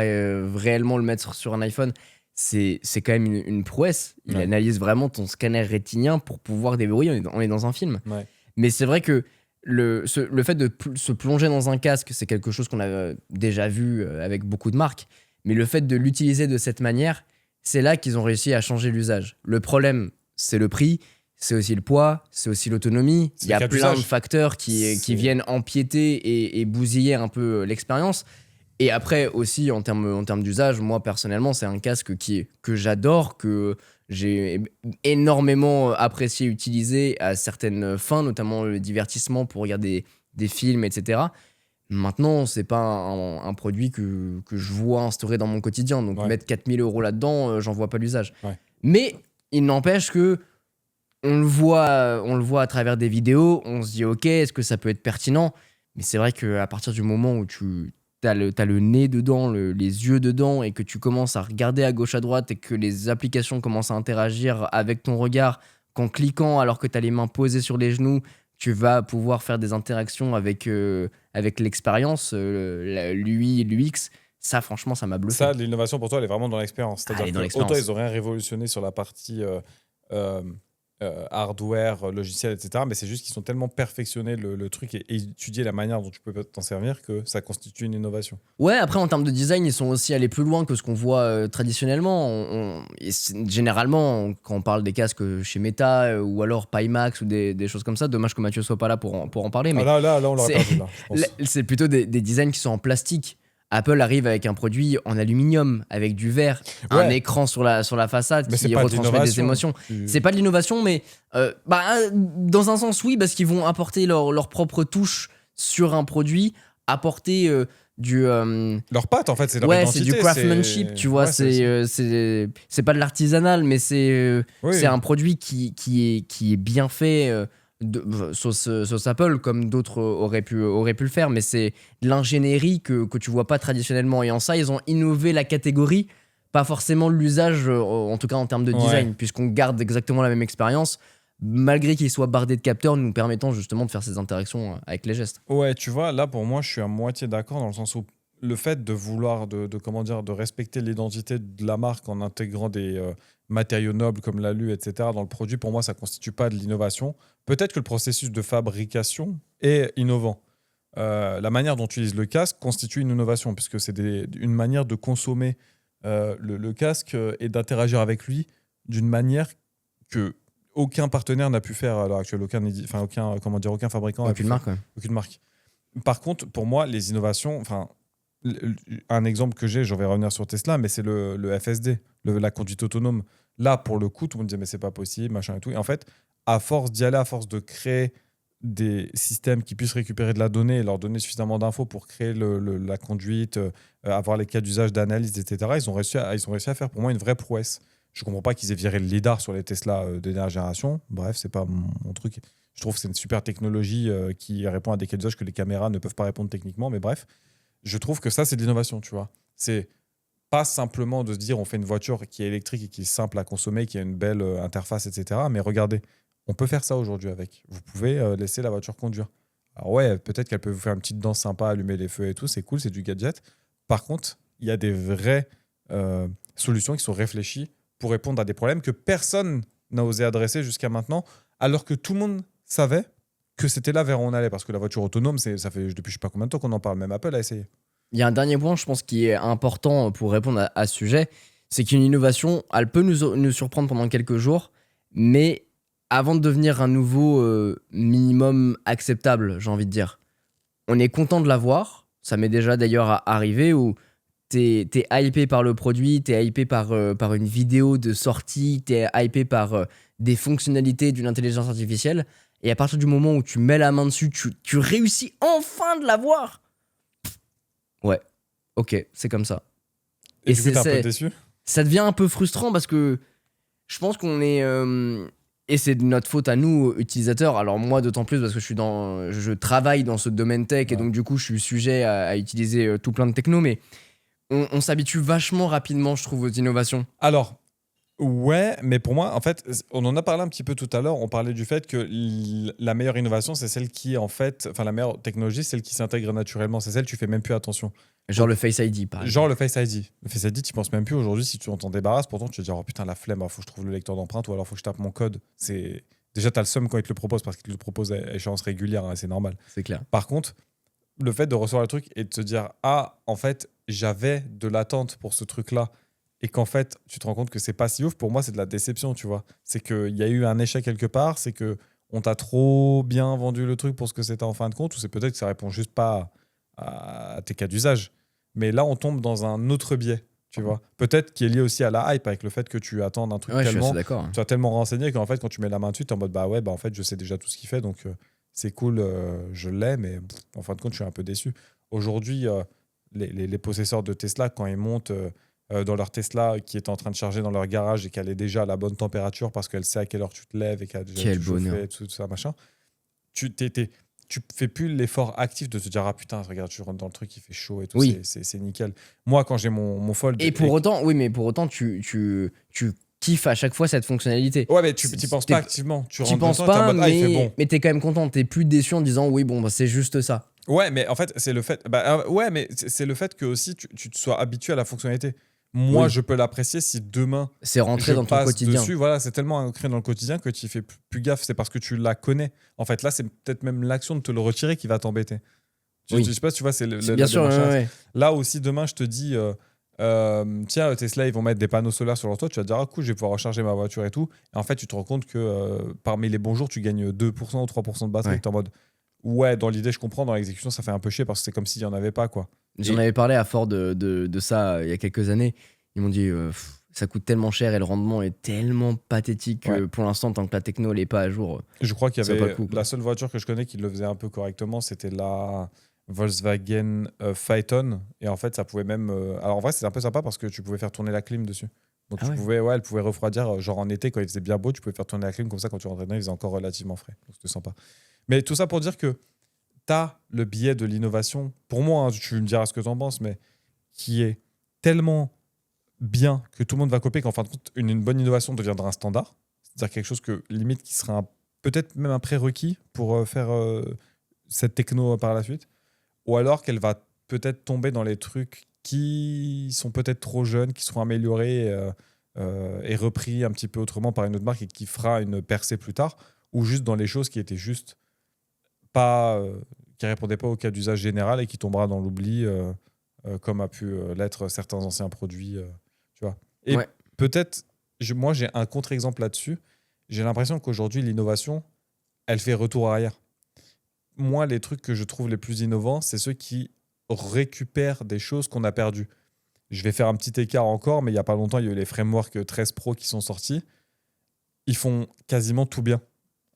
A: réellement le mettre sur un iPhone, c'est quand même une prouesse. Il
B: Ouais.
A: analyse vraiment ton scanner rétinien pour pouvoir déverrouiller. On est dans un film.
B: Ouais.
A: Mais c'est vrai que le fait de se plonger dans un casque, c'est quelque chose qu'on a déjà vu avec beaucoup de marques. Mais le fait de l'utiliser de cette manière, c'est là qu'ils ont réussi à changer l'usage. Le problème, c'est le prix, c'est aussi le poids, c'est aussi l'autonomie.
B: C'est
A: Il y a
B: le cas
A: plein de
B: d'usage.
A: facteurs qui viennent empiéter et bousiller un peu l'expérience. Et après aussi, en termes d'usage, moi personnellement, c'est un casque que j'adore, que j'ai énormément apprécié utiliser à certaines fins, notamment le divertissement pour regarder des films, etc. Maintenant, c'est pas un produit que je vois instauré dans mon quotidien. Donc
B: Ouais.
A: mettre 4000 € là-dedans, j'en vois pas l'usage.
B: Ouais.
A: Mais il n'empêche que on le voit à travers des vidéos, on se dit ok, est-ce que ça peut être pertinent? Mais c'est vrai qu'à partir du moment où t'as le nez dedans, les yeux dedans, et que tu commences à regarder à gauche à droite et que les applications commencent à interagir avec ton regard, qu'en cliquant alors que t'as les mains posées sur les genoux, tu vas pouvoir faire des interactions avec l'expérience, l'UI et l'UX. Ça, franchement, ça m'a bluffé.
B: Ça, l'innovation pour toi, elle est vraiment dans l'expérience.
A: Elle est
B: C'est-à-dire
A: dans
B: que
A: l'expérience.
B: autant ils ont rien révolutionné sur la partie euh, hardware, logiciel, etc. Mais c'est juste qu'ils sont tellement perfectionnés le truc et étudié la manière dont tu peux t'en servir que ça constitue une innovation.
A: Ouais, après, en termes de design, ils sont aussi allés plus loin que ce qu'on voit traditionnellement. Généralement, quand on parle des casques chez Meta ou alors Pimax ou des choses comme ça, dommage que Mathieu soit pas là pour en parler, mais
B: Ah là, on l'aura
A: c'est-
B: perdu, là, je pense.
A: c'est plutôt des designs qui sont en plastique. Apple arrive avec un produit en aluminium, avec du verre, un
B: Ouais,
A: écran sur la façade
B: mais c'est
A: qui
B: pas de
A: retransmet des
B: l'innovation.
A: émotions. C'est pas de l'innovation, mais dans un sens, oui, parce qu'ils vont apporter leur propre touche sur un produit, apporter du.
B: Leur patte, en fait, c'est leur
A: Ouais, c'est
B: identité.
A: du craftsmanship, tu vois.
B: Ouais,
A: C'est pas de l'artisanal, mais
B: Oui.
A: c'est un produit qui est bien fait, sauce Apple, comme d'autres auraient pu le faire. Mais c'est de l'ingénierie que tu vois pas traditionnellement. Et en ça, ils ont innové la catégorie, pas forcément l'usage, en tout cas en termes de design,
B: Ouais.
A: puisqu'on garde exactement la même expérience, malgré qu'il soit bardé de capteurs, nous permettant justement de faire ces interactions avec les gestes.
B: Ouais, tu vois, là, pour moi, je suis à moitié d'accord dans le sens où le fait de vouloir, comment dire, de respecter l'identité de la marque en intégrant des matériaux nobles comme l'alu, etc., dans le produit, pour moi, ça ne constitue pas de l'innovation. Peut-être que le processus de fabrication est innovant. La manière dont tu utilises le casque constitue une innovation, puisque c'est une manière de consommer le casque et d'interagir avec lui d'une manière que aucun partenaire n'a pu faire à l'heure actuelle, aucun fabricant n'a pu
A: Aucune
B: faire,
A: marque, ouais.
B: aucune marque. Par contre, pour moi, les innovations, un exemple que j'ai, je vais revenir sur Tesla, mais c'est le FSD, la conduite autonome. Là, pour le coup, tout le monde disait, mais c'est pas possible, machin et tout. Et en fait, à force d'y aller, à force de créer des systèmes qui puissent récupérer de la donnée et leur donner suffisamment d'infos pour créer la conduite, avoir les cas d'usage, d'analyse, etc., ils ont réussi à faire pour moi une vraie prouesse. Je comprends pas qu'ils aient viré le lidar sur les Tesla de dernière génération. Bref, c'est pas mon truc. Je trouve que c'est une super technologie qui répond à des cas d'usage que les caméras ne peuvent pas répondre techniquement. Mais bref, je trouve que ça, c'est de l'innovation, tu vois. C'est pas simplement de se dire on fait une voiture qui est électrique et qui est simple à consommer, qui a une belle interface, etc. Mais regardez, on peut faire ça aujourd'hui avec. Vous pouvez laisser la voiture conduire. Alors ouais, peut-être qu'elle peut vous faire une petite danse sympa, allumer les feux et tout, c'est cool, c'est du gadget. Par contre, il y a des vraies solutions qui sont réfléchies pour répondre à des problèmes que personne n'a osé adresser jusqu'à maintenant, alors que tout le monde savait que c'était là vers où on allait. Parce que la voiture autonome, ça fait depuis je sais pas combien de temps qu'on en parle, même Apple a essayé.
A: Il y a un dernier point, je pense, qui est important pour répondre à ce sujet, c'est qu'une innovation, elle peut nous surprendre pendant quelques jours, mais avant de devenir un nouveau minimum acceptable, j'ai envie de dire, on est content de l'avoir. Ça m'est déjà d'ailleurs arrivé où t'es hypé par le produit, t'es hypé par une vidéo de sortie, t'es hypé par des fonctionnalités d'une intelligence artificielle, et à partir du moment où tu mets la main dessus, tu réussis enfin de l'avoir. Ouais, ok, c'est comme ça.
B: Et
A: Et
B: du coup, t'es un peu déçu.
A: ça devient un peu frustrant parce que je pense qu'on est. Et c'est de notre faute à nous, utilisateurs. Alors, moi, d'autant plus parce que je travaille dans ce domaine tech et
B: Ouais.
A: donc, du coup, je suis sujet à utiliser tout plein de techno. Mais on s'habitue vachement rapidement, je trouve, aux innovations.
B: Alors, ouais, mais pour moi, en fait, on en a parlé un petit peu tout à l'heure. On parlait du fait que la meilleure innovation, c'est celle qui, en fait, enfin, la meilleure technologie, c'est celle qui s'intègre naturellement. C'est celle que tu fais même plus attention.
A: Genre le Face ID, par
B: Genre
A: exemple.
B: le Face ID. Le Face ID, tu penses même plus aujourd'hui si tu t'en débarrasses. Pourtant, tu te dis, oh putain, la flemme, il faut que je trouve le lecteur d'empreinte ou alors faut que je tape mon code. Déjà, tu as le seum quand ils te le proposent parce qu'ils te le proposent à échéance régulière, hein, c'est normal.
A: C'est clair.
B: Par contre, le fait de recevoir le truc et de te dire, ah, en fait, j'avais de l'attente pour ce truc-là et qu'en fait, tu te rends compte que c'est pas si ouf, pour moi, c'est de la déception, tu vois. C'est qu'il y a eu un échec quelque part, c'est que on t'a trop bien vendu le truc pour ce que c'était en fin de compte, ou c'est peut-être que ça répond juste pas à tes cas d'usage. Mais là, on tombe dans un autre biais, tu vois. Peut-être qui est lié aussi à la hype, avec le fait que tu attends un truc
A: Ouais, je suis
B: tellement,
A: assez d'accord.
B: tu as tellement renseigné qu'en fait, quand tu mets la main dessus, tu es en mode, bah ouais, bah en fait, je sais déjà tout ce qu'il fait, donc c'est cool, je l'ai, mais en fin de compte, je suis un peu déçu. Aujourd'hui, les possesseurs de Tesla, quand ils montent dans leur Tesla qui est en train de charger dans leur garage et qu'elle est déjà à la bonne température parce qu'elle sait à quelle heure tu te lèves et qu'elle a déjà
A: Quel
B: tout chauffé,
A: bonheur.
B: tout ça, machin, tu fais plus l'effort actif de te dire, ah putain, regarde, tu rentres dans le truc, il fait chaud et tout,
A: Oui.
B: c'est nickel. Moi, quand j'ai mon Fold...
A: Et pour autant, oui, mais pour autant, tu kiffes à chaque fois cette fonctionnalité.
B: Ouais, mais tu n'y penses
A: T'es-
B: pas activement. Tu
A: T'y
B: rentres
A: penses
B: dedans et t'es en
A: pas,
B: mode, ah, il fait bon.
A: mais t'es quand même content. T'es plus déçu en disant oui, bon, bah, c'est juste ça.
B: Ouais, mais en fait, c'est le fait. Ouais, mais c'est le fait que aussi tu te sois habitué à la fonctionnalité. Moi,
A: Oui.
B: je peux l'apprécier si demain
A: C'est rentré
B: je
A: dans ton
B: passe
A: quotidien.
B: dessus. Voilà, c'est tellement ancré dans le quotidien que tu fais plus gaffe. C'est parce que tu la connais. En fait, là, c'est peut-être même l'action de te le retirer qui va t'embêter.
A: Oui.
B: Je sais pas si tu vois, c'est
A: Bien
B: la
A: sûr,
B: démarche.
A: ouais.
B: Là aussi, demain, je te dis, tiens, Tesla, ils vont mettre des panneaux solaires sur leur toit. Tu vas te dire, ah cool, je vais pouvoir recharger ma voiture et tout. Et en fait, tu te rends compte que parmi les bons jours, tu gagnes 2% ou 3% de batterie.
A: Ouais.
B: Tu es en mode, Ouais, dans l'idée, je comprends. Dans l'exécution, ça fait un peu chier parce que c'est comme s'il n'y en avait pas, quoi.
A: J'en avais parlé à Ford de ça il y a quelques années. Ils m'ont dit ça coûte tellement cher et le rendement est tellement pathétique que pour l'instant, tant que la techno n'est pas à jour.
B: Je crois qu'il y
A: Ça vaut pas
B: avait
A: le coup, quoi.
B: la seule voiture que je connais qui le faisait un peu correctement, c'était la Volkswagen Phaeton. Et en fait, ça pouvait même. Alors en vrai, c'était un peu sympa parce que tu pouvais faire tourner la clim dessus. Donc
A: Ah ouais.
B: elle pouvait refroidir. Genre en été, quand il faisait bien beau, tu pouvais faire tourner la clim comme ça. Quand tu rentrais dedans, il faisait encore relativement frais. Donc c'était sympa. Mais tout ça pour dire que tu as le biais de l'innovation. Pour moi, hein, tu me diras ce que tu en penses, mais qui est tellement bien que tout le monde va copier qu'en fin de compte, une bonne innovation deviendra un standard. C'est-à-dire quelque chose que limite qui sera peut-être même un prérequis pour faire cette techno par la suite. Ou alors qu'elle va peut-être tomber dans les trucs qui sont peut-être trop jeunes, qui seront améliorés et repris un petit peu autrement par une autre marque et qui fera une percée plus tard. Ou juste dans les choses qui étaient juste pas... qui répondaient pas au cas d'usage général et qui tombera dans l'oubli comme a pu l'être certains anciens produits. Tu vois. Et
A: Ouais.
B: peut-être, moi j'ai un contre-exemple là-dessus. J'ai l'impression qu'aujourd'hui, l'innovation, elle fait retour arrière. Moi, les trucs que je trouve les plus innovants, c'est ceux qui récupèrent des choses qu'on a perdues. Je vais faire un petit écart encore, mais il n'y a pas longtemps, il y a eu les frameworks 13 Pro qui sont sortis. Ils font quasiment tout bien,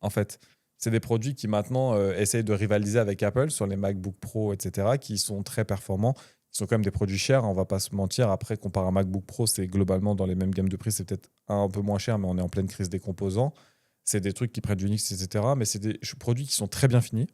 B: en fait. C'est des produits qui maintenant essayent de rivaliser avec Apple sur les MacBook Pro, etc., qui sont très performants. Ils sont quand même des produits chers, on va pas se mentir. Après, comparé à un MacBook Pro, c'est globalement dans les mêmes gammes de prix. C'est peut-être un peu moins cher, mais on est en pleine crise des composants. C'est des trucs qui prennent du Unix, etc. Mais c'est des produits qui sont très bien finis,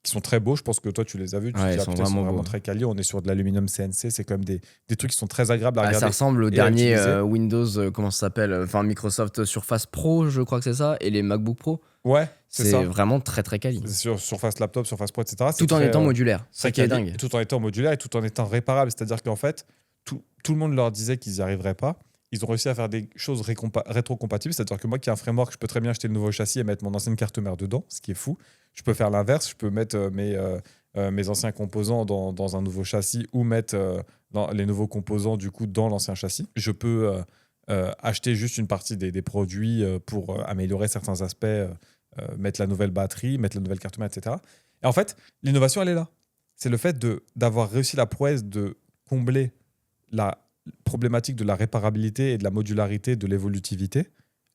B: qui sont très beaux. Je pense que toi, tu les as vus. Tu te
A: Ouais,
B: dis,
A: ils
B: ah,
A: sont
B: putain,
A: vraiment beaux.
B: vraiment très quali. On est sur de l'aluminium CNC. C'est quand même des trucs qui sont très agréables à
A: Ah,
B: regarder.
A: ça ressemble au
B: et à
A: dernier
B: utiliser.
A: Windows, comment ça s'appelle enfin, Microsoft Surface Pro, je crois que c'est ça, et les MacBook Pro.
B: Ouais, c'est
A: C'est
B: ça.
A: vraiment très très quali.
B: C'est sur Surface Laptop, Surface Pro, etc. C'est
A: Tout en
B: très,
A: étant modulaire. C'est ça qui est
B: quali,
A: dingue.
B: tout en étant modulaire et tout en étant réparable. C'est-à-dire qu'en fait, tout le monde leur disait qu'ils n'y arriveraient pas. Ils ont réussi à faire des choses rétrocompatibles. C'est-à-dire que moi qui ai un framework, je peux très bien acheter le nouveau châssis et mettre mon ancienne carte mère dedans, ce qui est fou. Je peux faire l'inverse. Je peux mettre mes anciens composants dans un nouveau châssis ou mettre les nouveaux composants du coup dans l'ancien châssis. Je peux acheter juste une partie des produits pour améliorer certains aspects, mettre la nouvelle batterie, mettre la nouvelle carte mère, etc. Et en fait, l'innovation, elle est là. C'est le fait d'avoir réussi la prouesse de combler la problématique de la réparabilité et de la modularité, de l'évolutivité,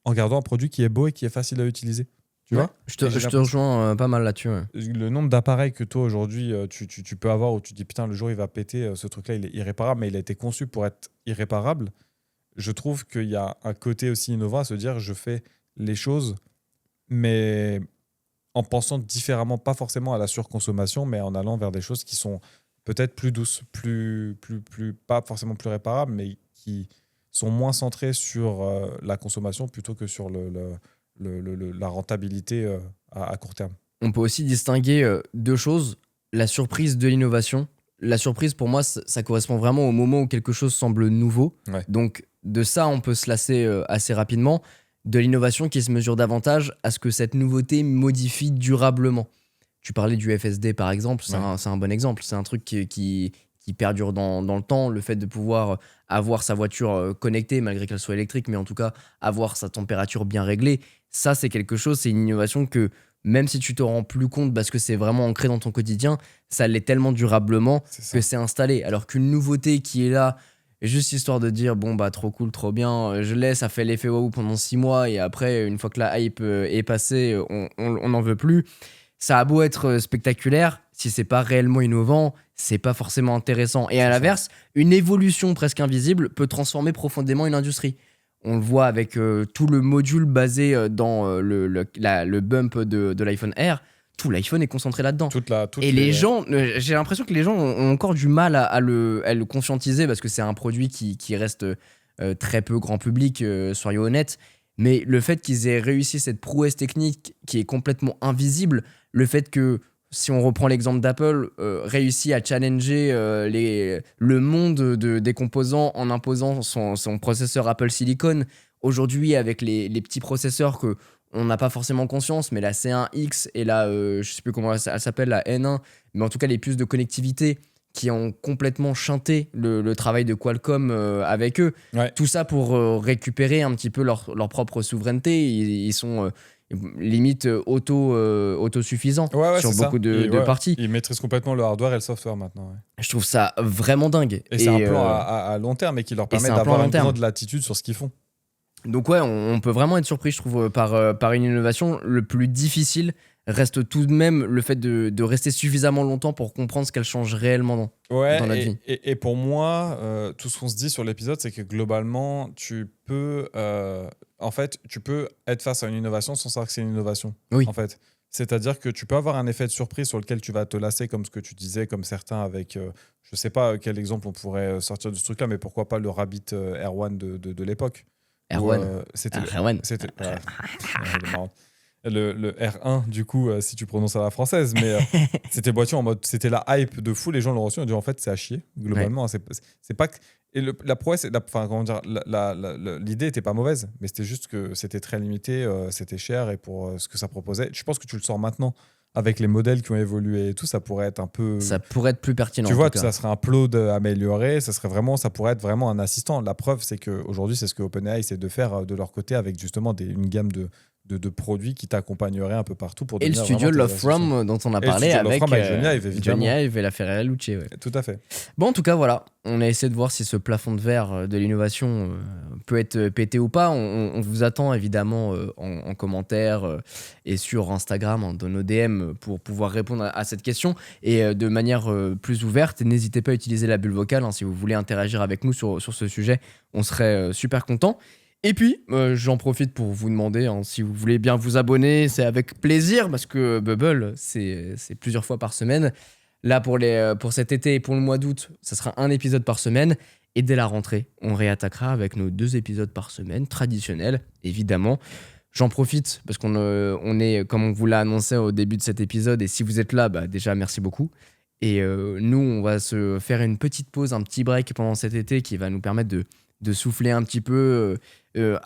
B: en gardant un produit qui est beau et qui est facile à utiliser. Tu
A: Ouais,
B: vois
A: je te
B: Et j'ai
A: je te rejoins pas mal là-dessus. Ouais.
B: le nombre d'appareils que toi aujourd'hui tu peux avoir où tu te dis putain le jour il va péter, ce truc là il est irréparable mais il a été conçu pour être irréparable. Je trouve qu'il y a un côté aussi innovant à se dire je fais les choses mais en pensant différemment, pas forcément à la surconsommation mais en allant vers des choses qui sont peut-être plus douces, plus pas forcément plus réparables mais qui sont moins centrées sur la consommation plutôt que sur la rentabilité à court terme.
A: On peut aussi distinguer deux choses. La surprise de l'innovation. La surprise, pour moi, ça correspond vraiment au moment où quelque chose semble nouveau.
B: Ouais.
A: Donc, de ça, on peut se lasser assez rapidement. De l'innovation qui se mesure davantage à ce que cette nouveauté modifie durablement. Tu parlais du FSD, par exemple. C'est un bon exemple. C'est un truc qui perdure dans le temps. Le fait de pouvoir avoir sa voiture connectée, malgré qu'elle soit électrique, mais en tout cas, avoir sa température bien réglée, ça, c'est quelque chose, c'est une innovation que même si tu te rends plus compte parce que c'est vraiment ancré dans ton quotidien, ça l'est tellement durablement que c'est installé. Alors qu'une nouveauté qui est là, juste histoire de dire bon bah trop cool, trop bien, je l'ai, ça fait l'effet waouh pendant 6 mois et après, une fois que la hype est passée, on n'en veut plus. Ça a beau être spectaculaire, si c'est pas réellement innovant, c'est pas forcément intéressant. Et à l'inverse, une évolution presque invisible peut transformer profondément une industrie. On le voit avec tout le module basé dans le bump de l'iPhone Air. Tout l'iPhone est concentré là-dedans. Et les gens, j'ai l'impression que les gens ont encore du mal à le conscientiser parce que c'est un produit qui reste très peu grand public, soyons honnêtes. Mais le fait qu'ils aient réussi cette prouesse technique qui est complètement invisible, le fait que, si on reprend l'exemple d'Apple, réussit à challenger le monde des composants en imposant son processeur Apple Silicon. Aujourd'hui, avec les petits processeurs que on n'a pas forcément conscience, mais la C1X et la, je sais plus comment elle s'appelle, la N1, mais en tout cas les puces de connectivité qui ont complètement chanté le travail de Qualcomm avec eux.
B: Ouais.
A: Tout ça pour récupérer un petit peu leur propre souveraineté. Ils sont limite autosuffisant
B: Ouais,
A: sur
B: c'est ça.
A: beaucoup de parties.
B: Ils maîtrisent complètement le hardware et le software maintenant. Ouais.
A: Je trouve ça vraiment dingue.
B: Et c'est un plan à long terme et qui leur permet d'avoir une grande latitude sur ce qu'ils font.
A: Donc ouais, on peut vraiment être surpris, je trouve, par une innovation. Le plus difficile reste tout de même le fait de rester suffisamment longtemps pour comprendre ce qu'elle change réellement dans notre vie.
B: Et pour moi, tout ce qu'on se dit sur l'épisode, c'est que globalement, tu peux être face à une innovation sans savoir que c'est une innovation.
A: Oui.
B: En fait. C'est-à-dire que tu peux avoir un effet de surprise sur lequel tu vas te lasser, comme ce que tu disais, comme certains avec... je sais pas quel exemple on pourrait sortir de ce truc-là, mais pourquoi pas le Rabbit Air1 de l'époque.
A: Air1.
B: C'était
A: Air1.
B: le R1 du coup si tu prononces à la française, mais c'était boîtier en mode, c'était la hype de fou, les gens l'ont reçu, on dit en fait c'est à chier globalement. Ouais. C'est pas que, et la prouesse, comment dire, l'idée était pas mauvaise, mais c'était juste que c'était très limité, c'était cher, et pour ce que ça proposait, je pense que tu le sors maintenant avec les modèles qui ont évolué et tout, ça pourrait être un peu...
A: Ça pourrait être plus pertinent.
B: Tu vois, ça serait un plot amélioré, ça pourrait être vraiment un assistant. La preuve, c'est qu'aujourd'hui, c'est ce que OpenAI essaie de faire de leur côté avec justement une gamme de produits qui t'accompagneraient un peu partout. Pour
A: et le studio Love From dont on a parlé avec Johnny Ive et la Ferrari Luce. Ouais.
B: Tout à fait.
A: Bon, en tout cas, voilà. On a essayé de voir si ce plafond de verre de l'innovation peut être pété ou pas. On vous attend évidemment en commentaire et sur Instagram, dans nos DM, pour pouvoir répondre à cette question. Et de manière plus ouverte, n'hésitez pas à utiliser la bulle vocale si vous voulez interagir avec nous sur ce sujet. On serait super contents. Et puis, j'en profite pour vous demander si vous voulez bien vous abonner, c'est avec plaisir, parce que Bubble, c'est plusieurs fois par semaine. Là, pour cet été et pour le mois d'août, ça sera un épisode par semaine. Et dès la rentrée, on réattaquera avec nos 2 épisodes par semaine, traditionnels, évidemment. J'en profite, parce qu'on est, comme on vous l'a annoncé au début de cet épisode, et si vous êtes là, déjà, merci beaucoup. Et nous, on va se faire une petite pause, un petit break pendant cet été qui va nous permettre de souffler un petit peu,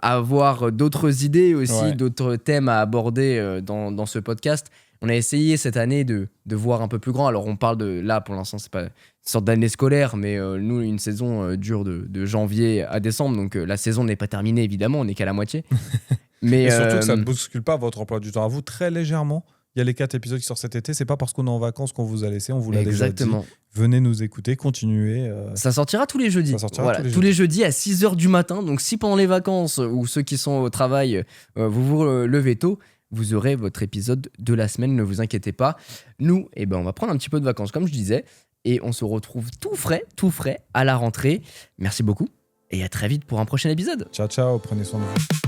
A: avoir d'autres idées aussi, d'autres thèmes à aborder dans ce podcast. On a essayé cette année de voir un peu plus grand. Alors on parle là pour l'instant, c'est pas une sorte d'année scolaire, mais nous, une saison dure de janvier à décembre, donc la saison n'est pas terminée évidemment, on n'est qu'à la moitié. Mais
B: et surtout que ça ne bouscule pas votre emploi du temps à vous très légèrement. Il y a les 4 épisodes qui sortent cet été, c'est pas parce qu'on est en vacances qu'on vous a laissé, on vous l'a déjà dit. Venez nous écouter, continuez.
A: Ça sortira tous les jeudis. Tous les jeudis à 6h du matin. Donc si pendant les vacances ou ceux qui sont au travail, vous levez tôt, vous aurez votre épisode de la semaine, ne vous inquiétez pas. Nous, on va prendre un petit peu de vacances, comme je disais, et on se retrouve tout frais à la rentrée. Merci beaucoup et à très vite pour un prochain épisode.
B: Ciao, prenez soin de vous.